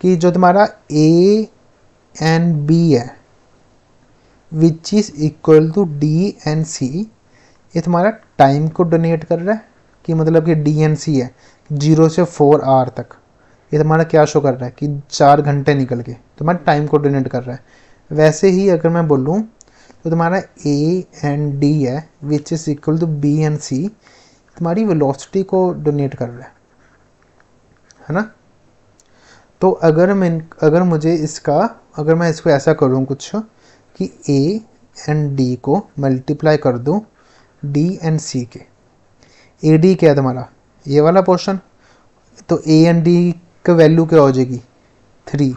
कि जो तुम्हारा A एंड B है which is equal to D and C, ये तुम्हारा टाइम को डोनेट कर रहा है, कि मतलब कि D एंड C है 0 से 4 आवर तक, ये तुम्हारा क्या शो कर रहा है कि 4 घंटे निकल के तुम्हारा टाइम को डोनेट कर रहा है। वैसे ही अगर मैं बोलूँ तो तुम्हारा A एंड D है which is equal to B and C, तुम्हारी वेलोसिटी को डोनेट कर रहा है ना। तो अगर मुझे इसका, अगर मैं इसको ऐसा करूँ कुछ कि A एंड D को मल्टीप्लाई कर दूँ D एंड C के, AD क्या है तुम्हारा ये वाला पोर्शन, तो A एंड D का वैल्यू क्या हो जाएगी 3,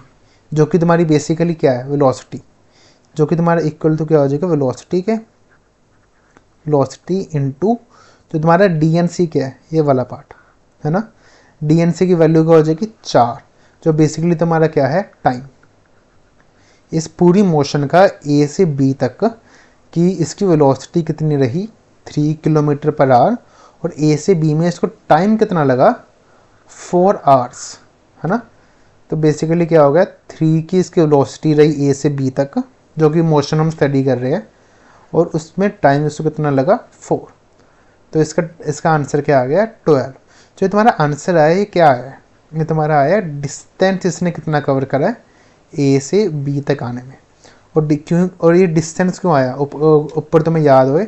जो कि तुम्हारी बेसिकली क्या है वेलोसिटी, जो कि तुम्हारा इक्वल टू क्या हो जाएगा वेलोसिटी के, वेलोसिटी इनटू जो तुम्हारा D एंड C क्या है ये वाला पार्ट, है ना। D एंड C की वैल्यू क्या हो जाएगी 4, जो बेसिकली तुम्हारा क्या है टाइम। इस पूरी मोशन का A से B तक की इसकी वेलोसिटी कितनी रही 3 किलोमीटर पर आवर, और A से B में इसको टाइम कितना लगा 4 आवर्स, है ना। तो बेसिकली क्या हो गया 3 की इसकी वेलोसिटी रही A से B तक, जो कि मोशन हम स्टडी कर रहे हैं, और उसमें टाइम इसको कितना लगा 4। तो इसका आंसर क्या आ गया 12। जो तुम्हारा आंसर आया ये क्या है, ये तुम्हारा आया डिस्टेंस इसने कितना कवर करा है A से B तक आने में, और ये डिस्टेंस क्यों आया, ऊपर तुम्हें याद होए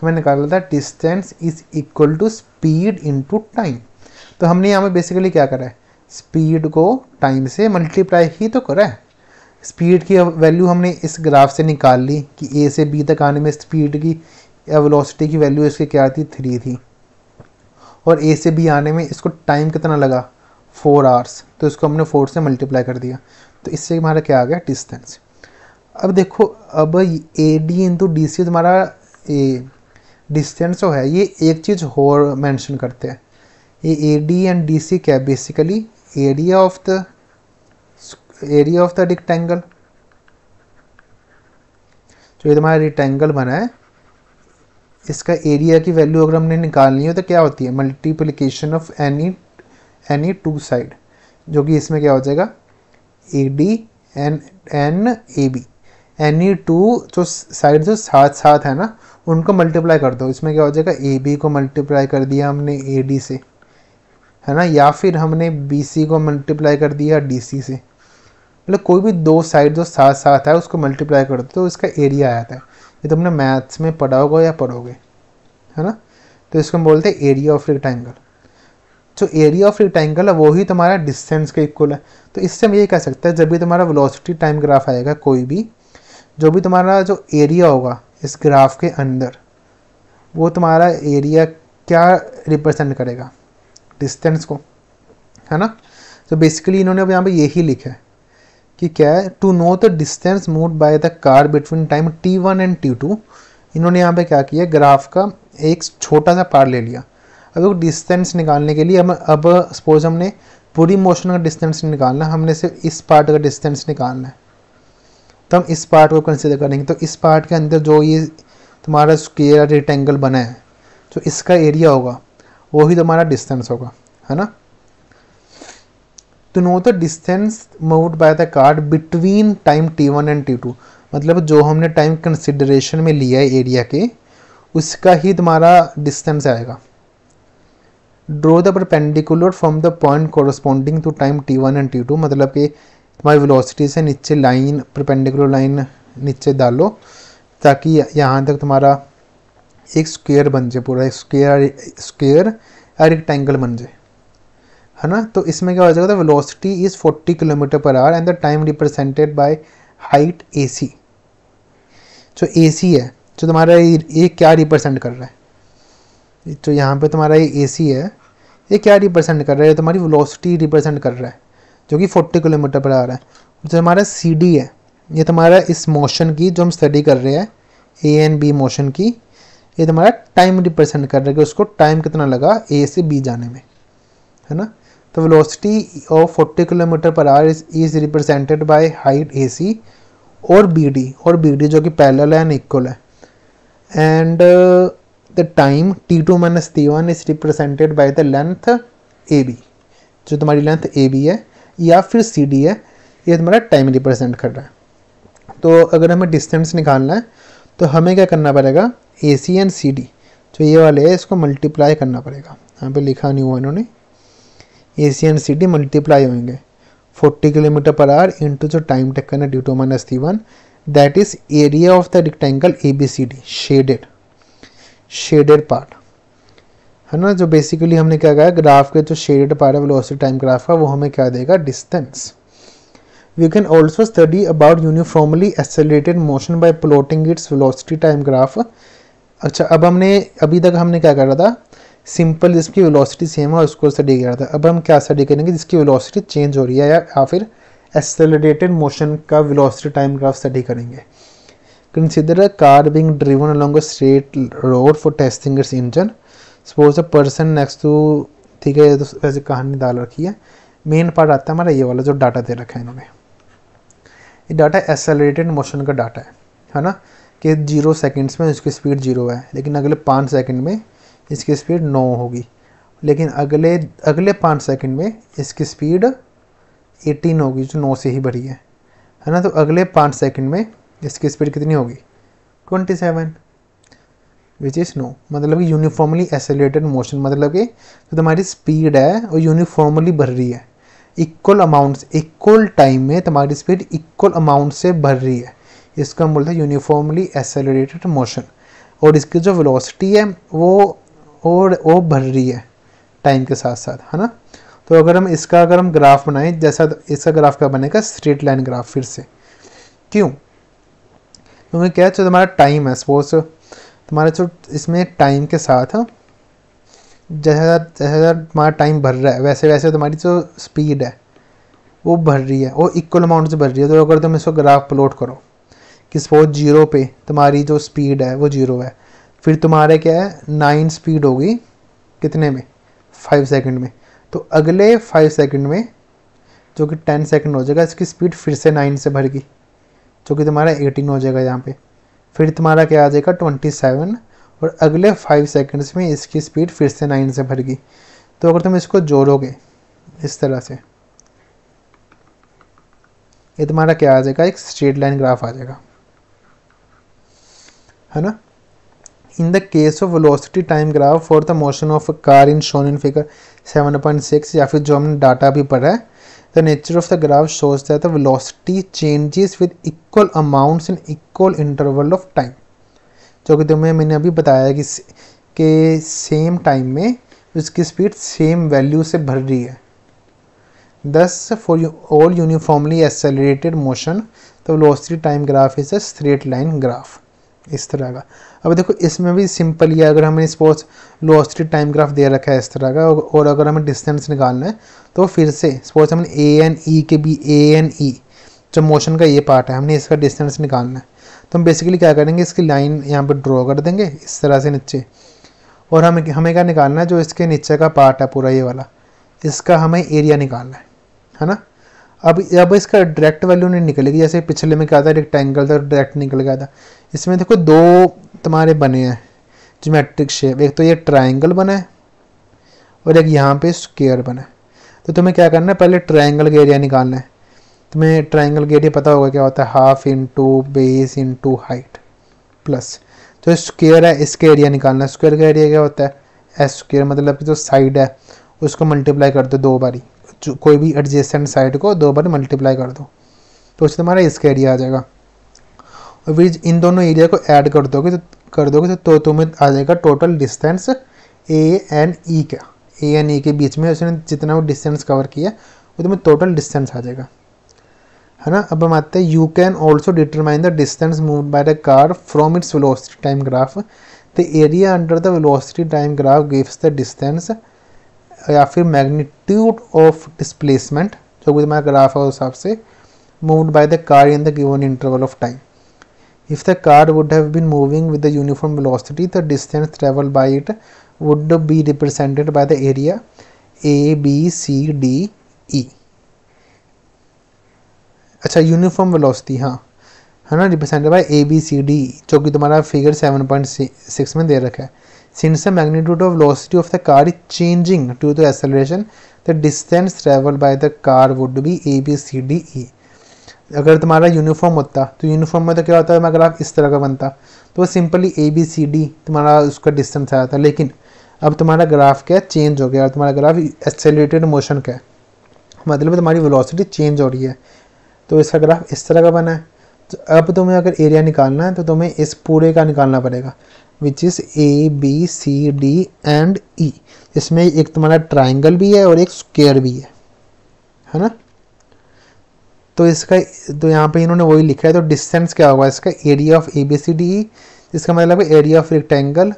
हमें निकाला था distance is equal to speed into time. तो हमने यहाँ पे बेसिकली क्या करा है, स्पीड को टाइम से मल्टीप्लाई ही तो करा है। स्पीड की वैल्यू हमने इस ग्राफ से निकाल ली कि A से B तक आने में स्पीड की या वेलोसिटी की वैल्यू इसकी क्या थी 3 थी, और A से B आने में इसको टाइम कितना लगा 4 आवर्स, तो इसको हमने 4 से मल्टीप्लाई कर दिया, तो इससे हमारा क्या आ गया डिस्टेंस। अब देखो, अब AD इंटू DC तुम्हारा डिस्टेंस जो है ये एक चीज़ और मेंशन करते हैं, ये AD एंड DC क्या है basically area of the rectangle. जो ये तुम्हारा रेक्टेंगल बना है इसका एरिया की वैल्यू अगर हमने निकालनी हो तो क्या होती है मल्टीप्लिकेशन ऑफ एनी 2 साइड, जो कि इसमें क्या हो जाएगा AD and AB any two जो साइड जो साथ साथ है ना उनको मल्टीप्लाई कर दो। इसमें क्या हो जाएगा, ए बी को मल्टीप्लाई कर दिया हमने ए डी से, है ना, या फिर हमने बी सी को मल्टीप्लाई कर दिया डी सी से। मतलब कोई भी दो साइड जो साथ साथ है उसको मल्टीप्लाई कर दो तो इसका एरिया आता है। ये तुमने मैथ्स में पढ़ा होगा या पढ़ोगे, है ना। तो इसको हम बोलते हैं एरिया ऑफ रेक्टेंगल। जो एरिया ऑफ रेक्टेंगल है वो ही तुम्हारा डिस्टेंस के इक्वल है। तो इससे हम ये कह सकते हैं जब भी तुम्हारा वेलोसिटी टाइम ग्राफ आएगा कोई भी, जो भी तुम्हारा जो एरिया होगा इस ग्राफ के अंदर, वो तुम्हारा एरिया क्या रिप्रेजेंट करेगा, डिस्टेंस को, है ना। तो बेसिकली इन्होंने अब यहाँ पे यही लिखा है कि क्या है, to know the distance moved by the car between time t1 and t2। इन्होंने यहाँ पे क्या किया, ग्राफ का एक छोटा सा पार्ट ले लिया। अब वो डिस्टेंस निकालने के लिए अब सपोज हमने पूरी मोशन का डिस्टेंस निकालना, हमने सिर्फ इस पार्ट का डिस्टेंस निकालना है, तो हम इस पार्ट को कंसिडर करेंगे। तो इस पार्ट के अंदर जो ये तुम्हारा स्क्वायर रेक्टेंगल बना है, जो इसका एरिया होगा वो ही तुम्हारा डिस्टेंस होगा, है ना। To know the distance moved by the car between time t1 and t2, मतलब जो हमने टाइम कंसिडरेशन में लिया है एरिया के, उसका ही तुम्हारा डिस्टेंस आएगा। Draw the perpendicular from the point corresponding to time t1 and t2, मतलब कि तुम्हारी वेलोसिटी से नीचे लाइन, परपेंडिकुलर लाइन नीचे डालो ताकि यहाँ तक तुम्हारा एक स्क्वायर बन जाए, पूरा एक स्क्वायर या रेक्टेंगल बन जाए, है ना। तो इसमें क्या हो जाएगा, velocity is 40 km/h and the time represented by height AC। जो AC है, जो तुम्हारा ये क्या रिप्रेजेंट कर रहा है, जो यहाँ पे तुम्हारा ये AC है, ये क्या रिप्रेजेंट कर रहा है, तुम्हारी वेलोसिटी रिप्रेजेंट कर रहा है जो कि 40 km/h है। जो हमारा CD है, ये तुम्हारा इस मोशन की जो हम स्टडी कर रहे हैं A एंड B मोशन की, ये तुम्हारा टाइम रिप्रेजेंट कर रहा है कि उसको टाइम कितना लगा A से B जाने में, है ना। तो velocity of 40 km/h is represented by height AC और BD जो कि पैरेलल है एंड इक्वल है। And the time t2 - t1 is represented by the length AB, जो तुम्हारी लेंथ AB है या फिर CD है, ये तुम्हारा टाइम रिप्रेजेंट कर रहा है। तो अगर हमें डिस्टेंस निकालना है तो हमें क्या करना पड़ेगा, AC एंड CD जो ये वाले है इसको मल्टीप्लाई करना पड़ेगा। यहाँ पे लिखा नहीं हुआ इन्होंने, AC एंड CD मल्टीप्लाई होंगे 40 km/h इंटू जो टाइम टेकन है t2 - t1, that is area of the rectangle ABCD shaded part, है ना। जो बेसिकली हमने क्या कहा, ग्राफ के जो शेडेड पार्ट है वेलोसिटी टाइम ग्राफ का, वो हमें क्या देगा, distance. We can also study about uniformly accelerated motion by plotting its velocity time graph. अच्छा, अब अभी तक हमने क्या करा था, सिंपल जिसकी वेलोसिटी सेम है उसको स्टडी किया था। अब हम क्या स्टडी करेंगे, जिसकी वेलोसिटी चेंज हो रही है या फिर एक्सेलरेटेड मोशन का वेलोसिटी टाइम ग्राफ स्टडी करेंगे। Consider a car being driven along a straight road for testing its engine. Suppose a person next to, ठीक है, तो वैसे कहानी डाल रखी है। मेन पार्ट आता है हमारा ये वाला जो डाटा दे रखा है इन्होंने। ये डाटा एक्सेलरेटेड मोशन का डाटा है ना, कि 0 सेकेंड्स में इसकी स्पीड 0 है, लेकिन अगले 5 सेकेंड में इसकी स्पीड 9 होगी, लेकिन अगले 5 सेकेंड में इसकी स्पीड 18 होगी जो 9 से ही बढ़ी है ना। तो अगले 5 सेकेंड में इसकी स्पीड कितनी होगी, 27, विच इज़ नो। मतलब यूनिफॉर्मली एक्सेलरेटेड मोशन, मतलब कि जो तुम्हारी स्पीड है वो यूनिफॉर्मली बढ़ रही है, इक्वल अमाउंट, इक्वल टाइम में तुम्हारी स्पीड इक्वल अमाउंट से बढ़ रही है। इसको हम बोलते हैं यूनिफॉर्मली एक्सेलरेटेड मोशन। और इसकी जो वेलोसिटी है वो बढ़ रही है टाइम के साथ साथ, है ना। तो अगर हम ग्राफ बनाएं, जैसा इसका ग्राफ क्या बनेगा, स्ट्रेट लाइन ग्राफ। फिर से क्यों, क्योंकि क्या है, जो तुम्हारा टाइम है, सपोज तुम्हारा जो इसमें टाइम के साथ जैसा तुम्हारा टाइम बढ़ रहा है, वैसे वैसे तुम्हारी जो स्पीड है वो बढ़ रही है, वो इक्वल अमाउंट से बढ़ रही है। तो अगर तुम इसको ग्राफ प्लॉट करो कि सपोज 0 पे तुम्हारी जो स्पीड है वो 0 है, फिर तुम्हारे क्या है 9 स्पीड होगी कितने में, 5 सेकंड में। तो अगले 5 सेकंड में जो कि 10 सेकंड हो जाएगा, इसकी स्पीड फिर से 9 से बढ़ेगी जो कि तुम्हारा 18 हो जाएगा यहाँ पे। फिर तुम्हारा क्या आ जाएगा 27, और अगले 5 सेकंड्स में इसकी स्पीड फिर से 9 से बढ़ेगी। तो अगर तुम इसको जोड़ोगे इस तरह से, ये तुम्हारा क्या आ जाएगा, एक स्ट्रेट लाइन ग्राफ आ जाएगा, है ना। In the case of velocity time graph for the motion of car in shown in figure 7.6, या फिर जो हमने डाटा भी पढ़ा है, the nature of the graph shows that the velocity changes with equal amounts in equal interval of time, जो कि तुम्हें मैंने अभी बताया कि सेम टाइम में उसकी स्पीड सेम वैल्यू से बढ़ रही है। Thus, for all uniformly accelerated motion, the velocity time graph is a straight line graph. इस तरह का। अब देखो इसमें भी सिंपल ही है, अगर हमें सपोज वेलोसिटी टाइम ग्राफ दे रखा है इस तरह का, और अगर हमें डिस्टेंस निकालना है तो फिर से सपोज हमने ए एन ई के बी, ए एन ई जो मोशन का ये पार्ट है, हमने इसका डिस्टेंस निकालना है, तो हम बेसिकली क्या करेंगे, इसकी लाइन यहाँ पर ड्रॉ कर देंगे इस तरह से नीचे, और हमें क्या निकालना है, जो इसके नीचे का पार्ट है पूरा ये वाला, इसका हमें एरिया निकालना है ना। अब इसका डायरेक्ट वैल्यू नहीं निकलेगी, जैसे पिछले में क्या था, रेक्टेंगल था डायरेक्ट निकल गया था। इसमें देखो दो तुम्हारे बने हैं ज्योमेट्रिक शेप, एक तो ये ट्रायंगल बना है और एक यहाँ पे स्क्वायर बना है। तो तुम्हें क्या करना है, पहले ट्रायंगल का एरिया निकालना है। तुम्हें ट्रायंगल का एरिया पता होगा क्या होता है, half into base into height plus जो स्क्वायर है इसका एरिया निकालना है। स्क्वायर का एरिया क्या होता है, एस स्क्वायर, मतलब कि जो साइड है उसको मल्टीप्लाई कर दो दो बारी, जो कोई भी एडजेसेंट साइड को दो बार मल्टीप्लाई कर दो, तो उससे तुम्हारा इसका एरिया आ जाएगा। और फिर इन दोनों एरिया को ऐड कर दोगे तो तुम्हें आ जाएगा total distance A N E का। ए एन ई के बीच में उसने जितना वो डिस्टेंस कवर किया वो तुम्हें टोटल डिस्टेंस आ जाएगा, है ना। अब हम आते हैं, you can also determine the distance moved by the car from its velocity time graph. The area under the velocity time graph gives the distance या फिर मैग्नीट्यूड ऑफ डिस्प्लेसमेंट, जो भी तुम्हारा ग्राफ है उस हिसाब से, moved by the car in the given interval of time. If the car would have been moving with the uniform velocity, the distance travel by it would be represented by the area A B C D E. अच्छा, uniform velocity, हाँ, है ना, represented by A B C D, जो कि तुम्हारा figure 7.6 में दे रखा है। Since the magnitude of velocity of the car is changing due to acceleration, the distance traveled by the car would be A, B, C, D, E. अगर तुम्हारा uniform होता तो यूनिफॉर्म में तो क्या होता है, अगर आप इस तरह का बनता तो simply A, B, C, D तुम्हारा उसका डिस्टेंस आया था। लेकिन अब तुम्हारा ग्राफ क्या है, चेंज हो गया, और तुम्हारा ग्राफ एक्सेलरेटेड मोशन का है, मतलब तुम्हारी वेलोसिटी चेंज हो रही है, तो इसका ग्राफ इस तरह का बना है। तो अब तुम्हें अगर एरिया निकालना है तो तुम्हें इस पूरे का निकालना पड़ेगा, which is A B C D and E. इसमें एक तुम्हारा ट्राइंगल भी है और एक स्क्वायर भी है ना। तो इसका तो यहाँ पे इन्होंने वही लिखा है, तो डिस्टेंस क्या होगा इसका, area of A B C D E, इसका मतलब है एरिया ऑफ रेक्टेंगल,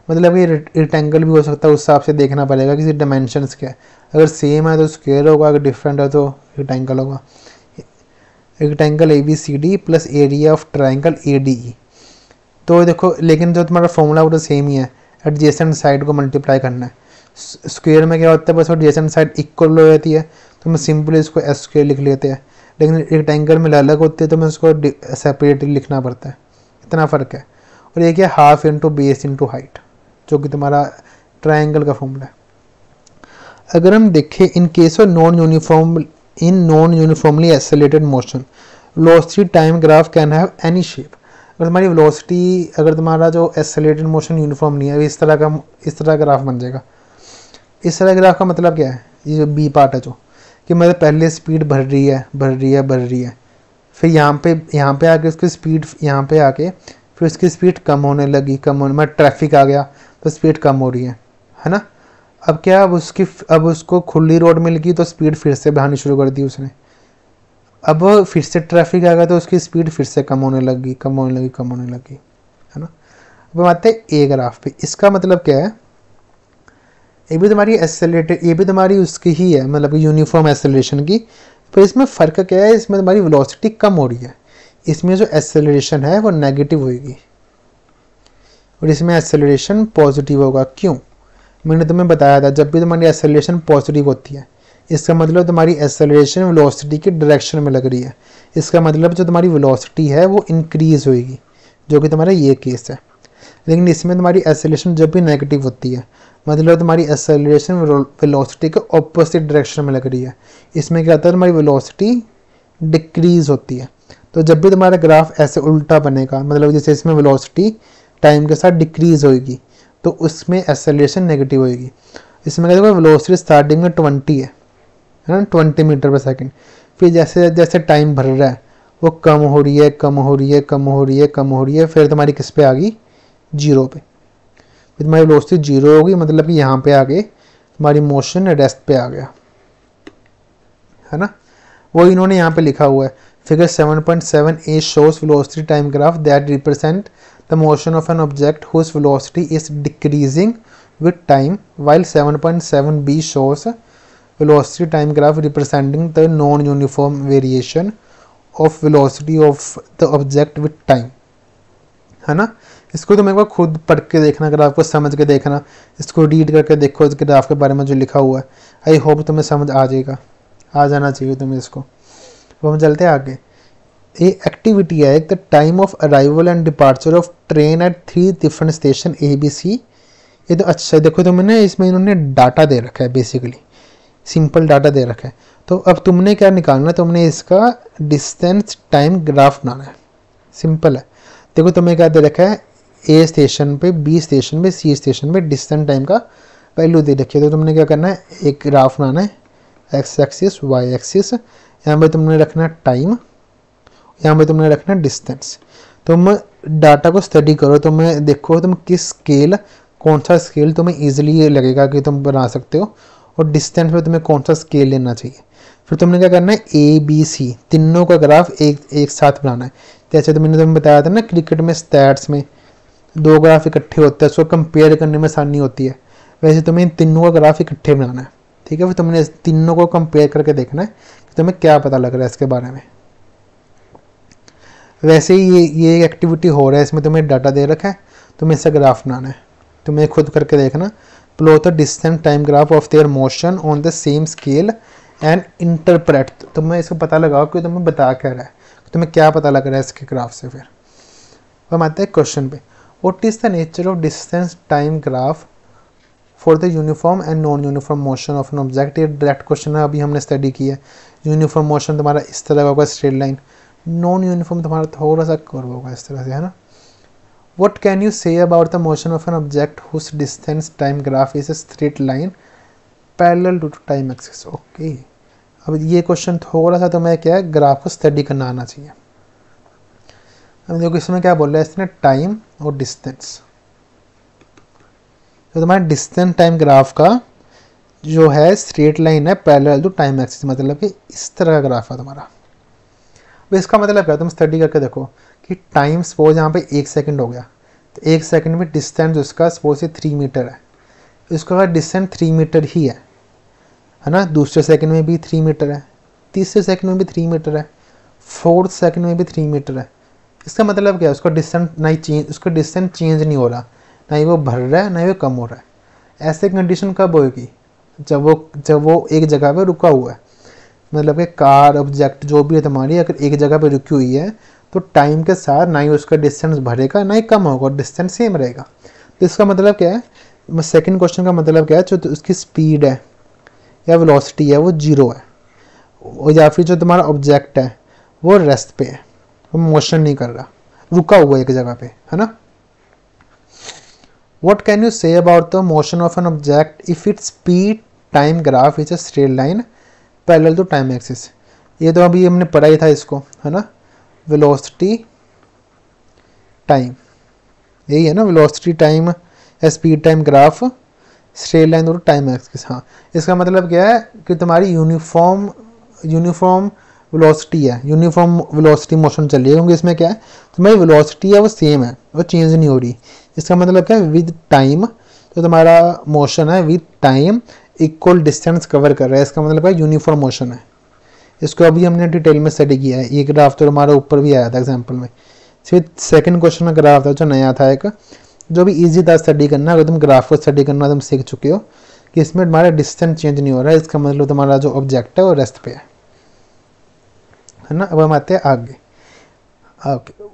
मतलब ये रेक्टेंगल भी हो सकता है, उस हिसाब से देखना पड़ेगा किसी डायमेंशंस क्या है। अगर सेम है तो स्क्वायर होगा, अगर डिफरेंट है तो रेक्टेंगल होगा। Rectangle A B C D plus area of triangle A D E. तो देखो, लेकिन जो तुम्हारा फॉर्मूला वो तो सेम ही है, एडजेसेंट साइड को मल्टीप्लाई करना है। स्क्वायर में क्या होता है, बस एडजेसेंट साइड इक्वल हो जाती है, तो हम सिंपली इसको एस स्क्वायर लिख लेते हैं। लेकिन रेक्टेंगल में अलग होती है तो हमें उसको सेपरेटली लिखना पड़ता है, इतना फ़र्क है। और ये क्या, half into base into height, जो कि तुम्हारा ट्राइंगल का फॉर्मूला है। अगर हम देखें, in case of non uniformly accelerated motion, velocity time graph can have any shape. अगर तुम्हारी वेलोसिटी, अगर तुम्हारा जो एक्सेलरेटेड मोशन यूनिफॉर्म नहीं है, इस तरह ग्राफ बन जाएगा। इस तरह ग्राफ का मतलब क्या है, ये जो बी पार्ट है, जो कि मतलब पहले स्पीड बढ़ रही है, फिर यहाँ पे आके उसकी स्पीड, यहाँ पे आके फिर उसकी स्पीड कम होने लगी, मतलब ट्रैफिक आ गया तो स्पीड कम हो रही है ना। अब क्या, अब उसको खुली रोड मिल गई तो स्पीड फिर से बढ़ानी शुरू कर दी उसने। अब फिर से ट्रैफिक आ गया तो उसकी स्पीड फिर से कम होने लगी, है ना। अब हम आते हैं ए ग्राफ पे। इसका मतलब क्या है, ये भी तुम्हारी एक्सेलरेटेड, ये भी तुम्हारी उसकी ही है, मतलब यूनिफॉर्म एक्सेलरेशन की। पर इसमें फ़र्क क्या है, इसमें तुम्हारी वेलोसिटी कम हो रही है, इसमें जो एक्सेलरेशन है वो नेगेटिव होगी और इसमें एक्सेलरेशन पॉजिटिव होगा। क्यों, मैंने तुम्हें बताया था, जब भी तुम्हारी एक्सेलरेशन पॉजिटिव होती है इसका मतलब तुम्हारी एक्सेलरेशन वेलोसिटी की डायरेक्शन में लग रही है। इसका मतलब जो तुम्हारी वेलोसिटी है वो इंक्रीज़ होएगी, जो कि तुम्हारा ये केस है। लेकिन इसमें तुम्हारी एक्सेलरेशन जब भी नेगेटिव होती है, मतलब तुम्हारी एक्सेलरेशन वेलोसिटी के ऑपोजिट डायरेक्शन में लग रही है। इसमें क्या होता है, तुम्हारी वेलोसिटी डिक्रीज़ होती है। तो जब भी तुम्हारा ग्राफ ऐसे उल्टा बनेगा, मतलब जैसे इसमें वेलोसिटी टाइम के साथ डिक्रीज होगी तो उसमें एक्सेलरेशन नेगेटिव होगी। इसमें क्या देखो वेलोसिटी स्टार्टिंग में 20 है ना, 20 मीटर पर सेकंड, फिर जैसे जैसे टाइम भर रहा है वो कम हो रही है, कम हो रही है, कम हो रही है, कम हो रही है, फिर तुम्हारी किस पे आ गई, 0 पे। फिर तुम्हारी वेलोसिटी 0 होगी, मतलब कि यहाँ पे आगे तुम्हारी मोशन रेस्ट पे आ गया, है ना। वो इन्होंने यहाँ पे लिखा हुआ है figure 7.7a shows velocity time graph that represent the motion of an object whose velocity is decreasing with time, while 7.7b shows velocity time graph representing the non-uniform variation of velocity of the object with time, है ना। इसको तुम एक बार खुद पढ़ के देखना, graph को समझ के देखना, इसको रीड करके देखो इस ग्राफ के बारे में जो लिखा हुआ है। आई होप तुम्हें समझ आ जाएगा, आ जाना चाहिए तुम्हें इसको। वो हम चलते हैं आगे। ये एक्टिविटी है एक, the time of arrival and departure of train eight 3 different station ABC। ये तो अच्छा देखो तुमने इसमें इन्होंने डाटा दे रखा है, बेसिकली सिंपल डाटा दे रखा है। तो अब तुमने क्या निकालना है, तुमने इसका डिस्टेंस टाइम ग्राफ बनाना है। सिंपल है, देखो तुम्हें क्या दे रखा है, A स्टेशन पे, B स्टेशन पे, C स्टेशन पे डिस्टेंस टाइम का वैल्यू दे रखी है। तो तुमने क्या करना है, एक ग्राफ बनाना है, एक्स एक्सिस वाई एक्सिस, यहाँ पे तुमने रखना है टाइम, यहाँ पे तुमने रखना है डिस्टेंस। तुम डाटा को स्टडी करो, तुम्हें देखो तुम किस स्केल, कौन सा स्केल तुम्हें ईजिली लगेगा कि तुम बना सकते हो, और डिस्टेंस में तुम्हें कौन सा स्केल लेना चाहिए। फिर तुमने क्या करना है, ABC तीनों का ग्राफ एक साथ बनाना है। जैसे तुम्हें बताया था ना क्रिकेट में स्टैट्स में 2 ग्राफ इकट्ठे होते हैं, उसको कंपेयर करने में आसानी होती है, वैसे तुम्हें इन तीनों का ग्राफ इकट्ठे बनाना है, ठीक है। फिर तुमने इस तीनों को कंपेयर करके देखना है कि तुम्हें क्या पता लग रहा है इसके बारे में। वैसे ही ये एक्टिविटी हो रहा है, इसमें तुम्हें डाटा दे रखा है, तुम्हें इसका ग्राफ बनाना है, तुम्हें खुद करके देखना। Plot the distance time graph of their motion on the same scale and interpret. तुम्हें इसको पता लगाओ कि तुम्हें बता क्या रहा है, तुम्हें क्या पता लग रहा है इसके ग्राफ से। फिर हम आते हैं क्वेश्चन पे, what is the nature of distance time graph for the uniform and non uniform motion of an object. ये डायरेक्ट क्वेश्चन है, अभी हमने स्टडी किया है। यूनिफॉर्म मोशन तुम्हारा इस तरह का होगा, स्ट्रेट लाइन, नॉन यूनिफॉर्म तुम्हारा थोड़ा सा कर्व होगा इस तरह से, है ना। What can you say about the motion of an object whose distance time graph is a straight line parallel to time axis? Okay, अब ये क्वेश्चन थोड़ा सा तुम्हें क्या है, ग्राफ को स्टडी करना आना चाहिए। अब देखो इसमें क्या बोल रहा है इसने, टाइम और डिस्टेंस। तो तुम्हारा डिस्टेंस टाइम ग्राफ का जो है स्ट्रेट लाइन है पैरेलल टू टाइम एक्सिस, मतलब कि इस तरह का ग्राफ है तुम्हारा। अब इसका मतलब क्या, तुम स्टडी करके देखो कि टाइम सपोज यहाँ पे 1 सेकंड हो गया, तो 1 सेकंड में डिस्टेंस उसका सपोज से 3 मीटर है, इसका डिस्टेंस 3 मीटर ही है ना। दूसरे सेकंड में भी 3 मीटर है, तीसरे सेकंड में भी 3 मीटर है, 4th सेकंड में भी 3 मीटर है। इसका मतलब क्या है, उसका डिस्टेंस नहीं चेंज, उसका डिस्टेंस चेंज नहीं हो रहा, ना ही वो भर रहा है ना ही वो कम हो रहा है। ऐसे कंडीशन कब होगी, जब वो एक जगह पे रुका हुआ है, मतलब कि कार ऑब्जेक्ट जो भी है तुम्हारी अगर एक जगह पे रुकी हुई है तो टाइम के साथ ना ही उसका डिस्टेंस बढ़ेगा ना ही कम होगा, डिस्टेंस सेम रहेगा। तो इसका मतलब क्या है, सेकंड क्वेश्चन का मतलब क्या है, जो उसकी स्पीड है या वेलोसिटी है वो 0 है, और या फिर जो तुम्हारा ऑब्जेक्ट है वो रेस्ट पे है, वो मोशन नहीं कर रहा, रुका हुआ है एक जगह पे, है ना। What can you say about the motion of an object if its speed time graph is a straight line parallel to time axis? ये तो अभी हमने पढ़ा ही था इसको, है ना, वेलोसिटी टाइम, यही है ना, वेलोसिटी टाइम या speed time graph straight line और टाइम एक्सिस। हाँ, इसका मतलब क्या है कि तुम्हारी यूनिफॉर्म वेलोसिटी है, यूनिफॉर्म वेलोसिटी मोशन चल रही है, क्योंकि इसमें क्या है तुम्हारी वेलोसिटी है वो सेम है, वो चेंज नहीं हो रही। इसका मतलब क्या है, विद टाइम जो तुम्हारा मोशन है with time equal distance cover कर रहा है, इसका मतलब है यूनिफॉर्म मोशन है। इसको अभी हमने डिटेल में स्टडी किया है, ये ग्राफ तो हमारा ऊपर भी आया था एग्जाम्पल में। फिर सेकंड क्वेश्चन में ग्राफ था जो नया था एक, जो भी इजी था स्टडी करना। अगर तुम ग्राफ को स्टडी करना तुम सीख चुके हो कि इसमें तुम्हारा डिस्टेंस चेंज नहीं हो रहा है, इसका मतलब तुम्हारा जो ऑब्जेक्ट है वो रेस्ट पे है ना। अब हम आते हैं आगे।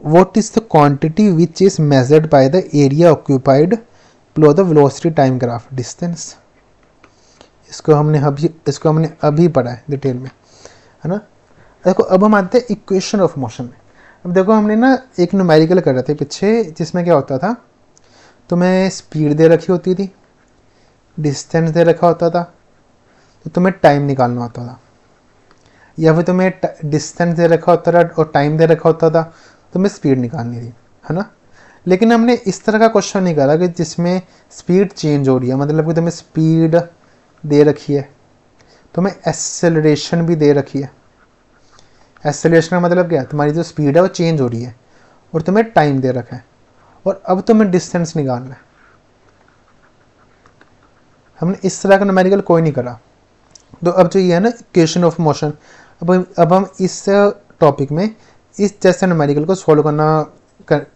What is the quantity which is measured by the area occupied below the velocity time graph? Distance। इसको हमने अभी पढ़ा है डिटेल में, है ना। देखो अब हम आते हैं इक्वेशन ऑफ मोशन में। अब देखो हमने ना एक न्यूमेरिकल कर रहे थे पीछे, जिसमें क्या होता था, तुम्हें स्पीड दे रखी होती थी, डिस्टेंस दे रखा होता था, तो तुम्हें टाइम निकालना होता था, या फिर तुम्हें डिस्टेंस दे रखा होता था और टाइम दे रखा होता था, तुम्हें स्पीड निकालनी थी, है ना। लेकिन हमने इस तरह का क्वेश्चन नहीं करा कि जिसमें स्पीड चेंज हो रही है, मतलब कि तुम्हें स्पीड दे रखी है, तुम्हें एक्सेलरेशन भी दे रखी है। एक्सेलरेशन का मतलब क्या है, तुम्हारी जो स्पीड है वो चेंज हो रही है, और तुम्हें टाइम दे रखा है, और अब तुम्हें डिस्टेंस निकालना है। हमने इस तरह का न्यूमेरिकल कोई नहीं करा। तो अब जो ये है ना इक्वेशन ऑफ मोशन, अब हम इस टॉपिक में इस जैसे न्यूमेरिकल को सॉल्व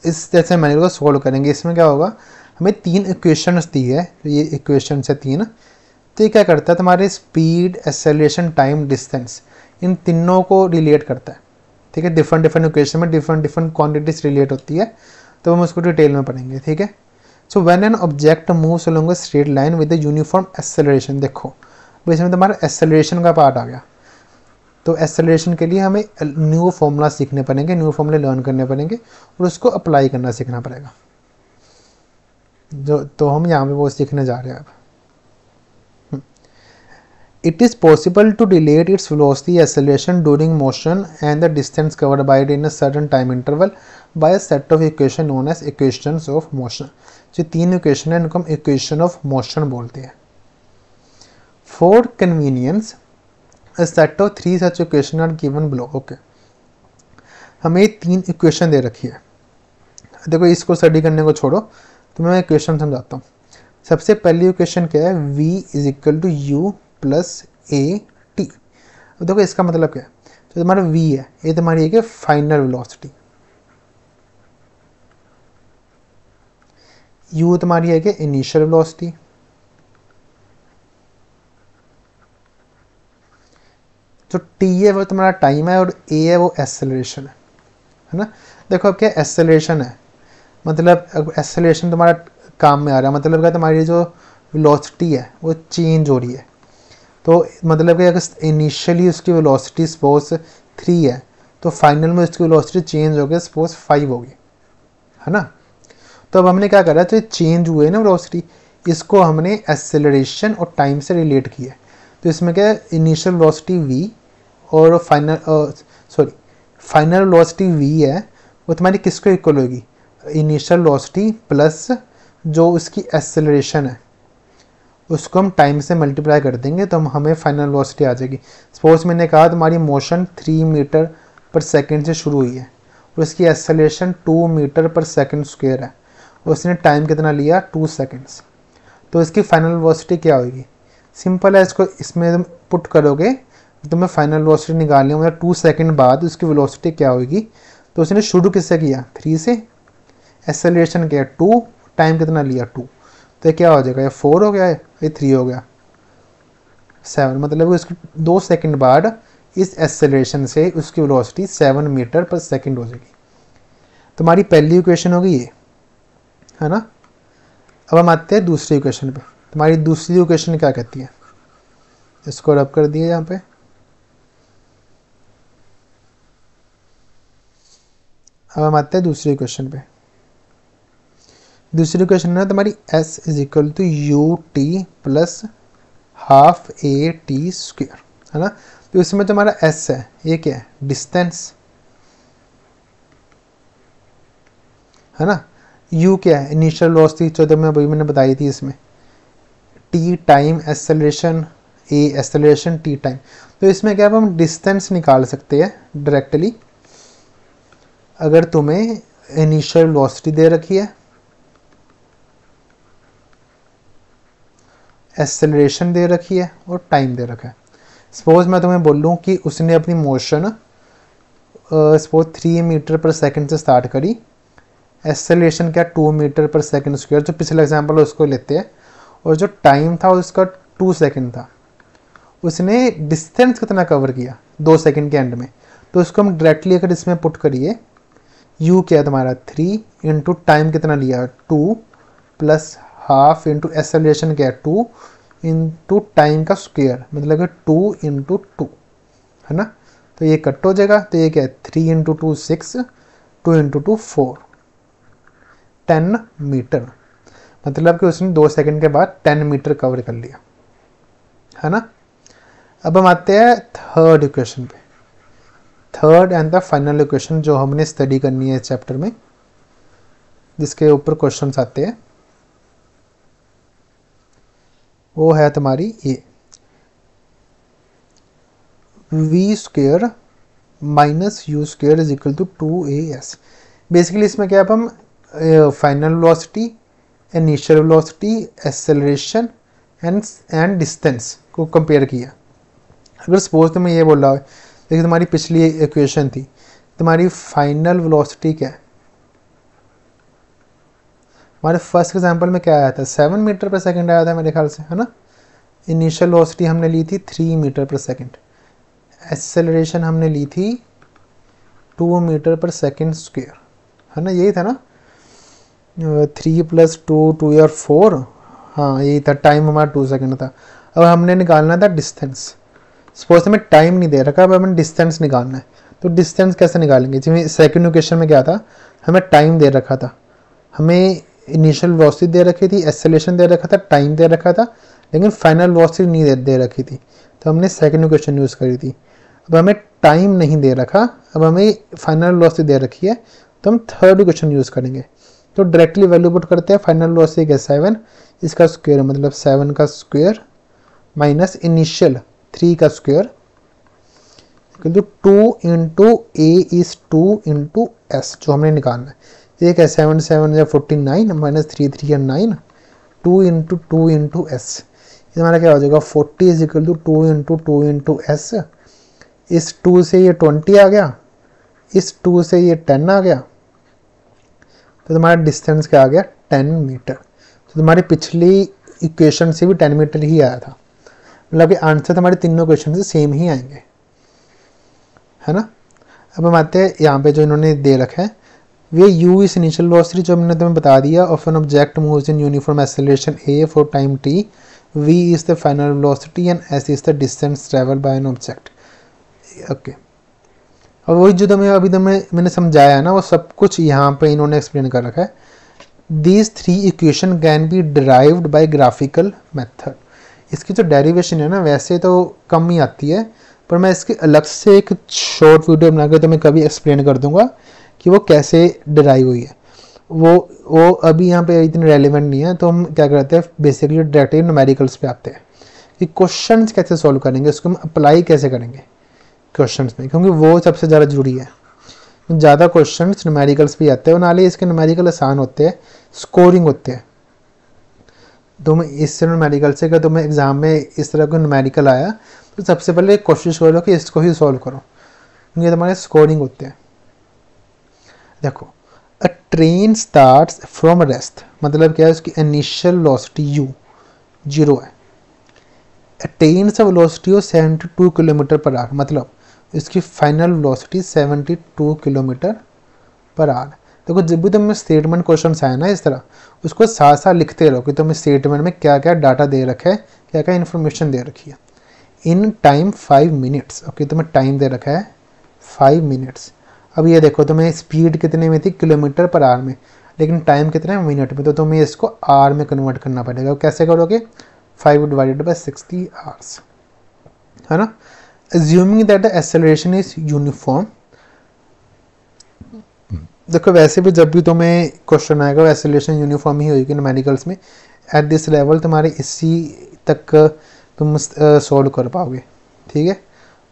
इस जैसे न्यूमेरिकल को सॉल्व करेंगे। इसमें क्या होगा, हमें 3 इक्वेशंस दी है, ये इक्वेशन है 3। तो ये क्या करता है, तुम्हारे स्पीड, एक्सेलरेशन, टाइम, डिस्टेंस, इन तीनों को रिलेट करता है। ठीक है, डिफरेंट डिफरेंट इक्वेशन में डिफरेंट क्वांटिटीज रिलेट होती है, तो हम उसको डिटेल में पढ़ेंगे। ठीक है, so when an object moves along a straight line with a uniform acceleration, देखो तो इसमें तुम्हारा एक्सेलरेशन का पार्ट आ गया। तो एक्सेलरेशन के लिए हमें न्यू फॉर्मूला सीखने पड़ेंगे, न्यू फॉर्मूले लर्न करने पड़ेंगे, और उसको अप्लाई करना सीखना पड़ेगा। जो तो हम यहाँ पे वो सीखने जा रहे हैं अब। It is possible to relate its velocity, acceleration during motion and the distance covered by it in a certain time interval by a set of equations known as equations of motion. जो 3 equation है इनको हम equation of motion बोलते हैं। For convenience, a set of 3 such equations are given below. Okay, हमें 3 equation दे रखी है। देखो इसको स्टडी करने को छोड़ो, तो मैं इक्वेशन समझाता हूँ। सबसे पहली इक्वेशन क्या है, v is equal to u plus a t. देखो इसका मतलब क्या है, जो तुम्हारा v है ये तुम्हारी एक फाइनल वेलोसिटी, u तुम्हारी है कि इनिशियल वेलोसिटी, जो t है वो तुम्हारा टाइम है, और a है वो एक्सेलरेशन है ना। देखो अब क्या एक्सेलरेशन है, मतलब एक्सेलरेशन तुम्हारा काम में आ रहा है, मतलब क्या तुम्हारी जो वेलोसिटी है वो चेंज हो रही है। तो मतलब कि अगर इनिशियली उसकी वेलोसिटी सपोज 3 है, तो फाइनल में उसकी वेलोसिटी चेंज हो गई सपोज 5 होगी, है ना। तो अब हमने क्या करा, तो चेंज हुए ना वेलोसिटी, इसको हमने एक्सेलरेशन और टाइम से रिलेट किया। तो इसमें क्या है, इनिशियल वेलोसिटी v और फाइनल वेलोसिटी v है, वो तुम्हारी किसको इक्वल होगी, इनिशियल वेलोसिटी प्लस जो उसकी एक्सेलरेशन है उसको हम टाइम से मल्टीप्लाई कर देंगे, तो हमें फाइनल वेलोसिटी आ जाएगी। सपोज मैंने कहा तुम्हारी मोशन 3 मीटर पर सेकंड से शुरू हुई है, और उसकी acceleration 2 metre per second square है, और उसने टाइम कितना लिया 2 सेकंड्स। तो इसकी फाइनल वेलोसिटी क्या होगी, सिंपल है, इसको इसमें तुम पुट करोगे तुम्हें फाइनल वेलोसिटी निकालनी है, मतलब 2 सेकंड बाद उसकी वेलोसिटी क्या होगी। तो उसने शुरू किससे किया, 3 से, एक्सेलरेशन क्या है 2, टाइम कितना लिया 2, तो क्या हो जाएगा, ये 4 हो गया है, ये 3 हो गया 7, मतलब उसकी 2 सेकंड बाद इस एक्सेलरेशन से उसकी वेलोसिटी 7 मीटर पर सेकंड हो जाएगी। तुम्हारी पहली इक्वेशन होगी ये, है ना। अब हम आते हैं दूसरी इक्वेशन पे। तुम्हारी दूसरी इक्वेशन क्या कहती है, इसको रब कर दिए यहाँ पे। अब हम आते हैं दूसरी इक्वेशन पे। दूसरी इक्वेशन है तुम्हारी s is equal to U T plus half A T square, है ना। तो इसमें तुम्हारा s है, ये क्या है, डिस्टेंस, है ना। u क्या है, इनिशियल वेलोसिटी जो तो मैंने बताई थी इसमें, t time, acceleration a acceleration, t time. तो इसमें क्या हम डिस्टेंस निकाल सकते हैं डायरेक्टली। अगर तुम्हें इनिशियल वेलोसिटी दे रखी है, एक्सेलरेशन दे रखी है, और टाइम दे रखा है। सपोज मैं तुम्हें बोलूँ कि उसने अपनी motion suppose 3 metre per second से स्टार्ट करी, एक्सेलरेशन क्या 2 मीटर पर सेकंड स्क्वायर, जो पिछला एग्जांपल उसको लेते हैं, और जो टाइम था उसका 2 सेकंड था। उसने डिस्टेंस कितना कवर किया 2 सेकंड के एंड में, तो उसको हम डायरेक्टली अगर इसमें पुट करिए, u क्या है तुम्हारा 3 इंटू टाइम कितना लिया 2 प्लस हाफ इंटू एक्सेलरेशन क्या है 2 इंटू टाइम का स्क्वायर, मतलब कि 2 इंटू 2, है ना। तो ये कट हो जाएगा, तो ये क्या है 3 इंटू 2 6 2 इंटू 2 4, 10 मीटर, मतलब कि उसने 2 सेकंड के बाद 10 मीटर कवर कर लिया, है ना। अब हम आते हैं थर्ड इक्वेशन पे, third and the final equation जो हमने स्टडी करनी है इस चैप्टर में, जिसके ऊपर क्वेश्चंस आते हैं, वो है तुम्हारी ये v² minus u² is equal to 2as। Basically इसमें क्या है, अब हम final velocity, initial velocity, acceleration and distance को कंपेयर किया। अगर सपोज तुम्हें ये बोला है, देखिए तुम्हारी पिछली इक्वेशन थी, तुम्हारी फाइनल वेलोसिटी क्या है, हमारे फर्स्ट एग्जांपल में क्या आया था, 7 मीटर पर सेकंड आया था मेरे ख्याल से, है ना। इनिशियल वेलोसिटी हमने ली थी 3 मीटर पर सेकंड, एक्सेलरेशन हमने ली थी 2 मीटर पर सेकंड स्क्वायर, है ना, यही था ना। 3 + 2 2 और 4, हाँ यही था। टाइम हमारा 2 सेकंड था। अब हमने निकालना था डिस्टेंस। सपोज हमें टाइम नहीं दे रखा, अब हमें डिस्टेंस निकालना है, तो डिस्टेंस कैसे निकालेंगे। जिसमें सेकंड इक्वेशन में क्या था, हमें टाइम दे रखा था, हमें इनिशियल वेलोसिटी दे रखी थी, एक्सेलरेशन दे रखा था, टाइम दे रखा था, लेकिन फाइनल वेलोसिटी नहीं दे रखी थी, तो हमने सेकंड इक्वेशन यूज़ करी थी। अब हमें टाइम नहीं दे रखा, अब हमें फाइनल वेलोसिटी दे रखी है, तो हम थर्ड इक्वेशन यूज़ करेंगे। तो डायरेक्टली वैल्यू पुट करते हैं, फाइनल वेलोसिटी का 7, इसका स्क्वायर मतलब 7 का स्क्वायर माइनस इनिशियल 3 का स्क्वायर, तो 2 into A is 2 into S जो हमने निकालना है। एक है 7 7 या 49 माइनस 3 3 या 9, 2 इंटू 2 इंटू एस, हमारा क्या हो जाएगा 40 is equal to 2 into 2 into s. इस 2 से ये 20 आ गया, इस 2 से ये 10 आ गया, तो तुम्हारा डिस्टेंस क्या आ गया 10 मीटर। तो तुम्हारी पिछली इक्वेशन से भी 10 मीटर ही आया था, मतलब कि आंसर तुम्हारे तीनों इक्वेशन से सेम ही आएंगे, है ना। अब हम आते हैं यहाँ पे जो इन्होंने दे रखा है, वे u इस इनिशियल वेलोसिटी जो हमने तुम्हें बता दिया, of an object moves in uniform acceleration a for time t, v is the final velocity and s is the distance travel bye an object. Okay, अब वही जो मैंने समझाया ना, वो सब कुछ यहाँ पे इन्होंने एक्सप्लेन कर रखा है। These 3 equation can be derived bye graphical method. इसकी जो डेरिवेशन है ना, वैसे तो कम ही आती है, पर मैं इसके अलग से एक शॉर्ट वीडियो बना के तुम्हें कभी एक्सप्लेन कर दूंगा कि वो कैसे डिराइव हुई है। वो अभी यहाँ पे इतनी रेलिवेंट नहीं है, तो हम क्या करते हैं बेसिकली डायरेक्टली न्यूमेरिकल्स पे आते हैं कि क्वेश्चंस कैसे सॉल्व करेंगे, उसको हम अप्लाई कैसे करेंगे क्वेश्चंस में, क्योंकि वो सबसे ज़्यादा जरूरी है। ज़्यादा क्वेश्चंस न्यूमेरिकल्स भी आते हैं, नाले इसके न्यूमेरिकल आसान होते हैं, स्कोरिंग होते हैं। तुम इससे न्यूमेरिकल से अगर तुम्हें एग्जाम में इस तरह का न्यूमेरिकल आया, तो सबसे पहले कोशिश करो कि इसको ही सॉल्व करो, क्योंकि तुम्हारे स्कोरिंग होते हैं। देखो, अ ट्रेन स्टार्ट्स फ्रॉम रेस्ट, मतलब क्या है, उसकी इनिशियल वेलोसिटी u 0 है, attains a velocity of 72 kilometre per our, मतलब इसकी final velocity 72 kilometre per our. देखो, जब भी तुम्हें स्टेटमेंट क्वेश्चन आए ना इस तरह, उसको साथ साथ लिखते रहो कि तुम्हें स्टेटमेंट में क्या क्या डाटा दे रखा है, क्या क्या इन्फॉर्मेशन दे रखी है। इन टाइम 5 मिनट्स, ओके, तुम्हें टाइम दे रखा है 5 मिनट्स। अब ये देखो, तुम्हें स्पीड कितने में थी, किलोमीटर पर आवर में, लेकिन टाइम कितना है, मिनट में, तो तुम्हें इसको आवर में कन्वर्ट करना पड़ेगा। कैसे करोगे, 5 डिवाइडेड बाय 60 आवर्स, है ना। Assuming that the acceleration is uniform, देखो वैसे भी जब भी तुम्हें क्वेश्चन आएगा वो एक्सेलरेशन यूनिफॉर्म ही होगी न्यूमेरिकल्स में। एट दिस लेवल तुम्हारे इसी तक तुम सॉल्व कर पाओगे, ठीक है।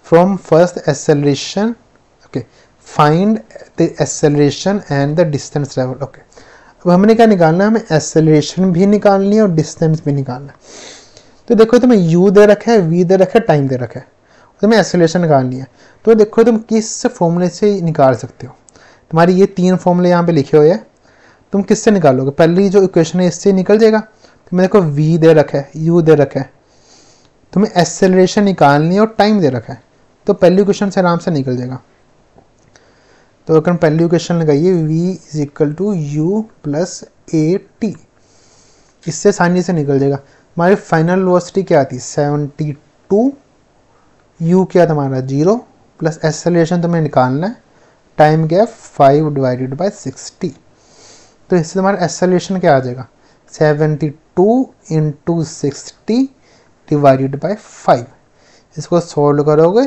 From first acceleration, okay, find the acceleration and the distance travel. Okay, अब हमने क्या निकालना है, हमें एक्सेलरेशन भी निकालनी है और डिस्टेंस भी निकालना है। तो देखो, तुम्हें u दे रखा है, v दे रखा है, टाइम दे रखा है, तुम्हें एक्सेलरेशन निकालनी है। तो देखो तुम किस फॉर्मूले से निकाल सकते हो। तुम्हारी ये 3 फॉर्मूले यहाँ पे लिखे हुए हैं, तुम किससे निकालोगे। पहली जो इक्वेशन है इससे निकल जाएगा। तुम्हें देखो v दे रखा है, u दे रखा है, तुम्हें एक्सेलरेशन निकालनी है और टाइम दे रखा है, तो पहली इक्वेशन से आराम से निकल जाएगा। तो अगर पहली इक्वेशन लगाइए, v is equal to u plus a t, इससे आसानी से निकल जाएगा। हमारी फाइनल वेलोसिटी क्या थी 72, u क्या तुम्हारा 0, प्लस एक्सेलरेशन तुम्हें निकालना है टाइम क्या है 5 डिवाइडेड बाय 60। तो इससे तुम्हारा एक्सेलरेशन क्या आ जाएगा 72 इंटू 60 डिवाइडेड बाई 5। इसको सॉल्व करोगे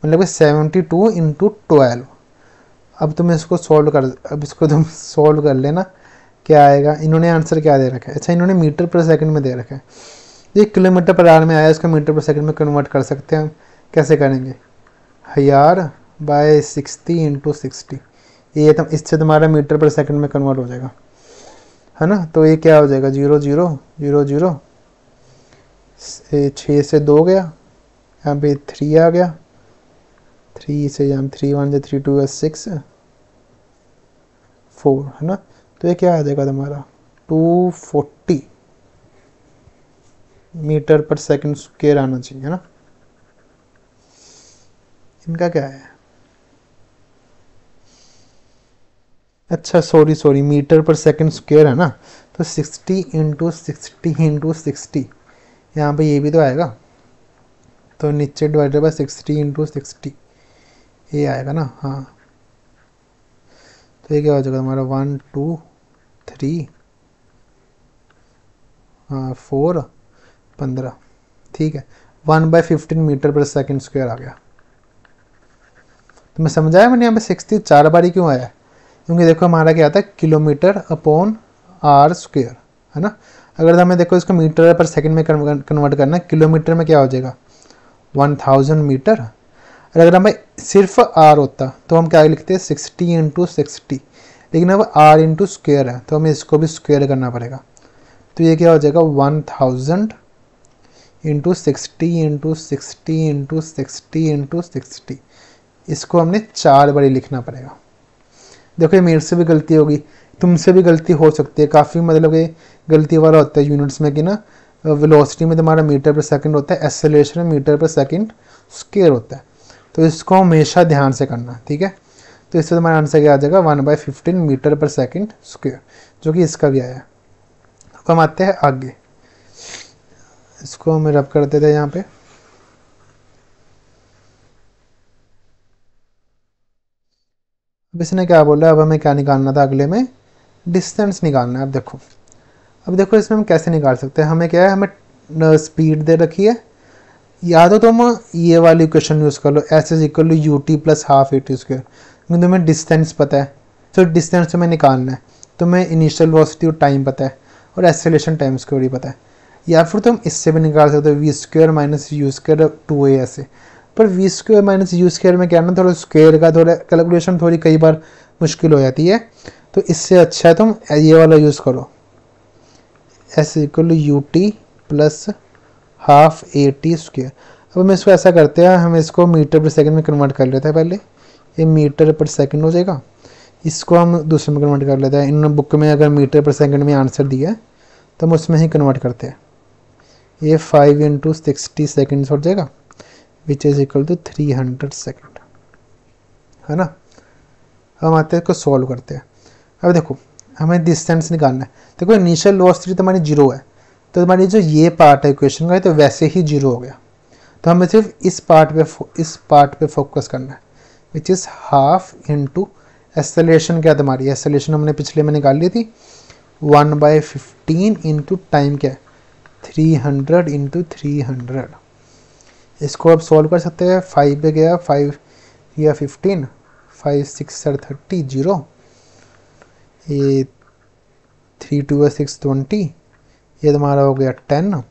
मतलब 72 इंटू 12। अब तुम इसको सॉल्व कर, अब इसको तुम सॉल्व कर लेना क्या आएगा। इन्होंने आंसर क्या दे रखा है, अच्छा इन्होंने मीटर पर सेकंड में दे रखा है, ये किलोमीटर पर आवर में आया, इसको मीटर पर सेकंड में कन्वर्ट कर सकते हैं हम। कैसे करेंगे 1000 बाय 60 इंटू 60, ये तुम इससे तुम्हारा मीटर पर सेकंड में कन्वर्ट हो जाएगा, है ना। तो ये क्या हो जाएगा 0 0 0 0, 6 से 2 गया, यहाँ पे 3 आ गया, 3 से यहाँ 3 1 से 3 2 6 4, है ना। तो ये क्या आ जाएगा तुम्हारा 240 मीटर पर सेकंड स्क्वायर आना चाहिए, है ना। इनका क्या है, अच्छा sorry metre per second square है ना, तो 60 इंटू 60 इंटू 60, यहाँ पे ये भी तो आएगा, तो नीचे डिवाइडेड बाय 60 इंटू 60 ये आएगा ना। हाँ तो ये क्या हो जाएगा हमारा 1 2 3 4 15, ठीक है 1/15 मीटर पर सेकंड स्क्वायर आ गया। तो मैं समझाया मैंने यहाँ पे 60 4 बारी क्यों आया, क्योंकि देखो हमारा क्या आता है किलोमीटर अपॉन आर स्क्वायर, है ना। अगर हमें देखो इसको मीटर पर सेकंड में कन्वर्ट करना है, किलोमीटर में क्या हो जाएगा 1000 मीटर। और अगर हमें सिर्फ आर होता तो हम क्या लिखते हैं 60 इंटू 60, लेकिन अब आर इंटू स्क्वायर है तो हमें इसको भी स्क्वायर करना पड़ेगा। तो ये क्या हो जाएगा 1000 इंटू 60 इंटू 60 इंटू 60 इंटू 60, इसको हमने 4 बारी लिखना पड़ेगा। देखो ये मेरे से भी गलती होगी, तुमसे भी गलती हो सकती है, काफ़ी मतलब ये गलती वाला होता है यूनिट्स में कि ना वेलोसिटी में तुम्हारा मीटर पर सेकंड होता है, एक्सेलरेशन में मीटर पर सेकंड स्क्वायर होता है, तो इसको हमेशा ध्यान से करना, ठीक है। तो इससे तुम्हारा आंसर क्या आ जाएगा 1/15 मीटर पर सेकंड स्क्वायर, जो कि इसका भी आया। अब हम आते हैं आगे, इसको हम रब कर देते हैं यहाँ पे। अब इसने क्या बोला, अब हमें क्या निकालना था अगले में, डिस्टेंस निकालना है। अब देखो इसमें हम कैसे निकाल सकते हैं, हमें क्या है, हमें स्पीड दे रखी है, या तो तुम ये वाली इक्वेशन यूज़ कर लो S is equal to U T plus half A T square, क्योंकि तुम्हें डिस्टेंस पता है, तो डिस्टेंस तुम्हें निकालना है, तुम्हें इनिशियल वेलोसिटी और टाइम पता है, और एक्सेलरेशन टाइम स्क्वायर ही पता है। या फिर तुम इससे भी निकाल सकते हो v square minus u square 2a ऐसे, पर v square minus u square में क्या ना थोड़ा स्क्वायर का थोड़ा कैलकुलेशन थोड़ी कई बार मुश्किल हो जाती है, तो इससे अच्छा है तुम ये वाला यूज़ करो s equal to U T plus half A T square. अब हम इसको ऐसा करते हैं, हम इसको मीटर पर सेकंड में कन्वर्ट कर लेते हैं, पहले ये मीटर पर सेकंड हो जाएगा, इसको हम दूसरे में कन्वर्ट कर लेते हैं। इन बुक में अगर मीटर पर सेकंड में आंसर दिया है तो हम उसमें ही कन्वर्ट करते हैं, ये 5 इंटू 60 सेकेंड्स हो जाएगा which is equal to 300 second, है ना। हम आते हैं इसको सॉल्व करते हैं। अब देखो हमें डिस्टेंस निकालना है, देखो इनिशियल वेलोसिटी तुम्हारी 0 है, तो तुम्हारी जो ये पार्ट है इक्वेशन का तो वैसे ही 0 हो गया, तो हमें सिर्फ इस पार्ट पे फोकस करना है which is half into acceleration. क्या तुम्हारी एक्सेलरेशन हमने पिछले में निकाल ली थी 1/15 इंटू टाइम क्या है 300 इंटू 300। इसको अब सॉल्व कर सकते हैं, 5 पे गया 5 या 15, 5 6 are 30 0, ये 3 2 6 20, ये तुम्हारा हो गया 10,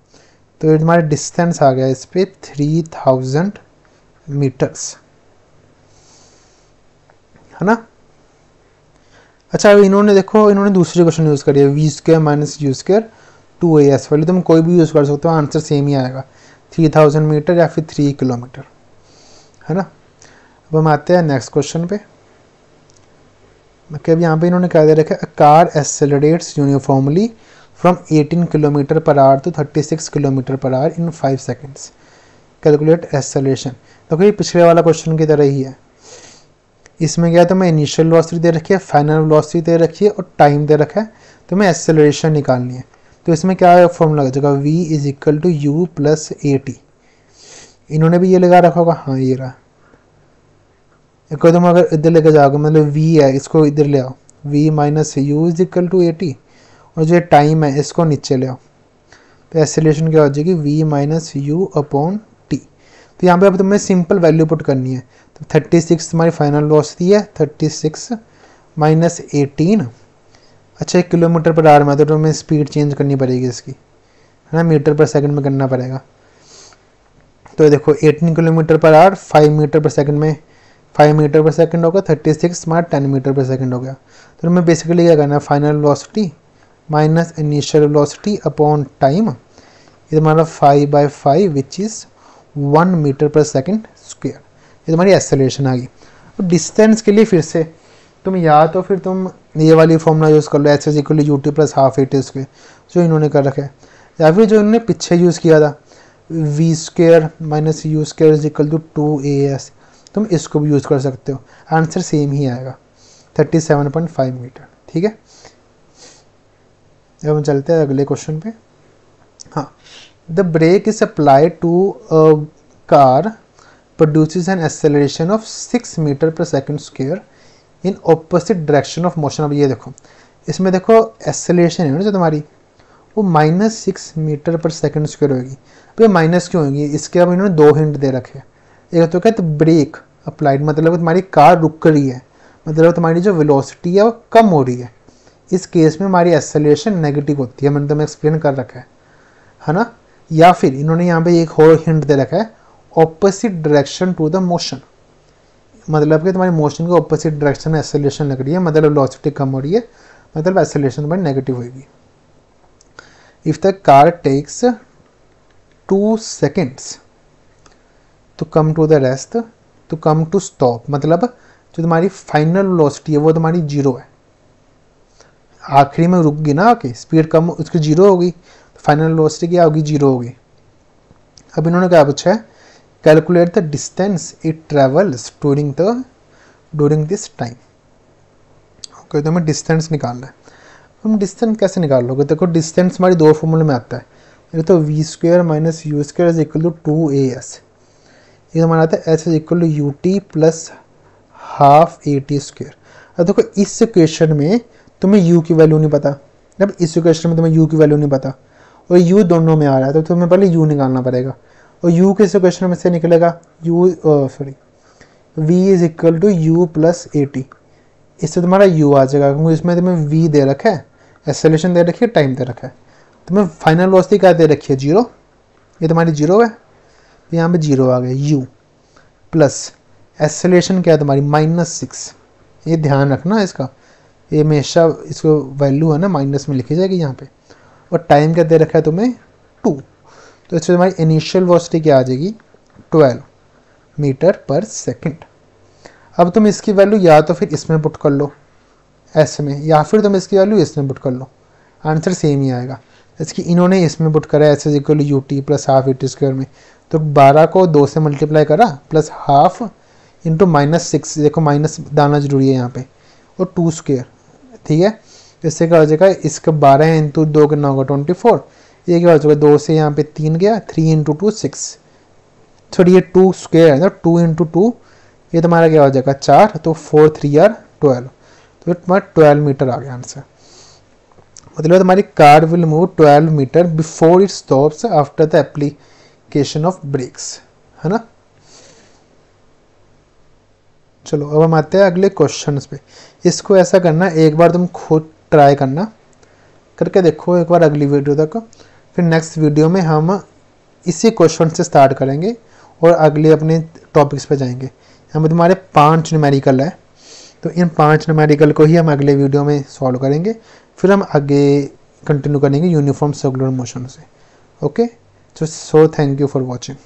तो ये तुम्हारा डिस्टेंस आ गया इस पर 3000 मीटर्स, है ना। अच्छा अब इन्होंने देखो इन्होंने दूसरी क्वेश्चन यूज़ करी है v square minus u square 2as वाली, तुम कोई भी यूज़ कर सकते हो, आंसर सेम ही आएगा 3000 मीटर या फिर 3 किलोमीटर, है ना। अब हम आते हैं नेक्स्ट क्वेश्चन पे। अब यहाँ पे इन्होंने क्या दे रखा है, a car accelerates uniformly from 18 kilometre per hour to 36 kilometre per hour in 5 seconds, calculate acceleration. तो ये पिछले वाला क्वेश्चन की तरह ही है, इसमें क्या है तुम्हें इनिशियल वेलोसिटी दे रखी है, फाइनल वेलोसिटी दे रखी है और टाइम दे रखा है, तुम्हें एक्सेलरेशन निकालनी है। तो इसमें क्या फॉर्मूला लग जाएगा v is equal to u plus a t, इन्होंने भी ये लगा रखा होगा, हाँ ये रहा, एक तुम अगर इधर लेके जाओगे, मतलब v है, इसको इधर ले आओ, v minus u is equal to 80, और जो टाइम है इसको नीचे ले आओ, तो एक्सेलरेशन क्या हो जाएगी, v minus you upon T. तो यहाँ पे अब तुम्हें सिंपल वैल्यू पुट करनी है, तो 36 तुम्हारी फाइनल वेलोसिटी है, 36 माइनस 18, अच्छा 1 किलोमीटर पर आवर में, तो तुम्हें स्पीड चेंज करनी पड़ेगी इसकी, है ना, मीटर पर सेकंड में करना पड़ेगा। तो देखो 18 kilometre per our 5 metre per second में, 5 मीटर पर सेकंड होगा, 36 मार 10 मीटर पर सेकंड हो गया। तो हमें बेसिकली क्या करना है, final velocity minus initial velocity upon time, ये तुम्हारा 5/5 which is 1 metre per second square, ये तुम्हारी एक्सेलरेशन आ गई। तो डिस्टेंस के लिए फिर से तुम या तो फिर तुम ये वाली फॉर्मूला यूज़ कर लो, h is equal to U T plus half A T square, जो इन्होंने कर रखा है, या फिर जो इन्होंने पीछे यूज़ किया था v square minus u square is equal to 2as, तुम इसको भी यूज़ कर सकते हो, आंसर सेम ही आएगा 37.5 मीटर। ठीक है, अब हम चलते हैं अगले क्वेश्चन पे। हाँ, the break is applied to a car produces an acceleration of 6 metre per second square in opposite direction of motion. अब ये देखो, इसमें देखो एक्सेलरेशन है ना जो तुम्हारी, वो -6 मीटर पर सेकंड स्क्वायर होगी। तो माइनस क्यों होगी, इसके अब इन्होंने 2 हिंट दे रखे हैं। एक तो कहते ब्रेक अप्लाइड, मतलब तुम्हारी कार रुक रही है, मतलब तुम्हारी जो वेलोसिटी है वो कम हो रही है, इस केस में हमारी एक्सेलरेशन नेगेटिव होती है, मैंने तुम्हें एक्सप्लेन कर रखा है ना। या फिर इन्होंने यहाँ पे एक और हिंट दे रखा है, opposite direction to the motion, मतलब कि तुम्हारी मोशन के ऑपोजिट डायरेक्शन में एक्सेलरेशन लग रही है, मतलब वेलोसिटी कम हो रही है, मतलब एक्सेलरेशन तुम्हारी नेगेटिव होगी। If the car takes 2 seconds to come to the rest, to come to stop, मतलब जो तुम्हारी फाइनल वेलोसिटी है वो तुम्हारी 0 है, आखिरी में रुक गई ना आके, स्पीड कम उसकी 0 होगी, तो फाइनल वेलोसिटी क्या होगी, 0 होगी। अब इन्होंने क्या पूछा है, calculate the distance it travels during this time. Okay, तो हमें डिस्टेंस निकालना है। हम डिस्टेंस कैसे निकाल लोगे, देखो डिस्टेंस हमारी 2 फॉर्मूले में आता है, ये तो v square minus u square is equal to 2as, ये हमारा आता है h is equal to U T plus half A T square. अब देखो इस इक्वेशन में तुम्हें u की वैल्यू नहीं पता, जब इस इक्वेशन में तुम्हें u की वैल्यू नहीं पता और u दोनों में आ रहा है, तो तुम्हें पहले u निकालना पड़ेगा, और u किस इक्वेशन में से निकलेगा, v is equal to u plus a t, इससे तुम्हारा u आ जाएगा, क्योंकि इसमें तुम्हें v दे रखा है, एक्सेलरेशन दे रखी है, टाइम दे रखा है, तुम्हें फाइनल वेलोसिटी क्या दे रखी है, 0, ये तुम्हारी 0 है, तो यहाँ पे 0 आ गया, u प्लस एक्सेलरेशन क्या है तुम्हारी -6, ये ध्यान रखना इसका, ये हमेशा इसको वैल्यू है ना माइनस में लिखी जाएगी यहाँ पे, और टाइम क्या दे रखा है तुम्हें 2, तो इससे तुम्हारी इनिशियल वेलोसिटी क्या आ जाएगी 12 मीटर पर सेकंड। अब तुम इसकी वैल्यू या तो फिर इसमें पुट कर लो एस में, या फिर तुम इसकी वैल्यू इसमें पुट कर लो, आंसर सेम ही आएगा। इसकी इन्होंने इसमें पुट करा S is equal U T plus half A T square में, तो 12 को 2 से मल्टीप्लाई करा प्लस हाफ इंटू -6, देखो माइनस डालना जरूरी है यहाँ पे, और 2 स्क्वायर, ठीक है। इससे क्या हो जाएगा, इसका 12 इंटू 2 कितना होगा 24, ये क्या हो जाएगा 2 से यहाँ पे 3 गया, 3 इंटू 2 6, सॉरी ये 2 स्क्वायर है ना, 2 इंटू 2 ये तुम्हारा क्या हो जाएगा 4, तो 4 3 आर 12, तो तुम्हारा 12 मीटर आ गया आंसर। मतलब तुम्हारी car will move 12 metre before it stops after the application of brakes, है ना। चलो अब हम आते हैं अगले क्वेश्चंस पे। इसको ऐसा करना, एक बार तुम खुद ट्राई करना करके देखो एक बार अगली वीडियो तक, फिर नेक्स्ट वीडियो में हम इसी क्वेश्चन से स्टार्ट करेंगे और अगले अपने टॉपिक्स पे जाएंगे। यहाँ पे तुम्हारे 5 न्यूमेरिकल है, तो इन 5 न्यूमेरिकल को ही हम अगले वीडियो में सॉल्व करेंगे, फिर हम आगे कंटिन्यू करेंगे यूनिफॉर्म सर्कुलर मोशन से। Okay, so thank you for watching.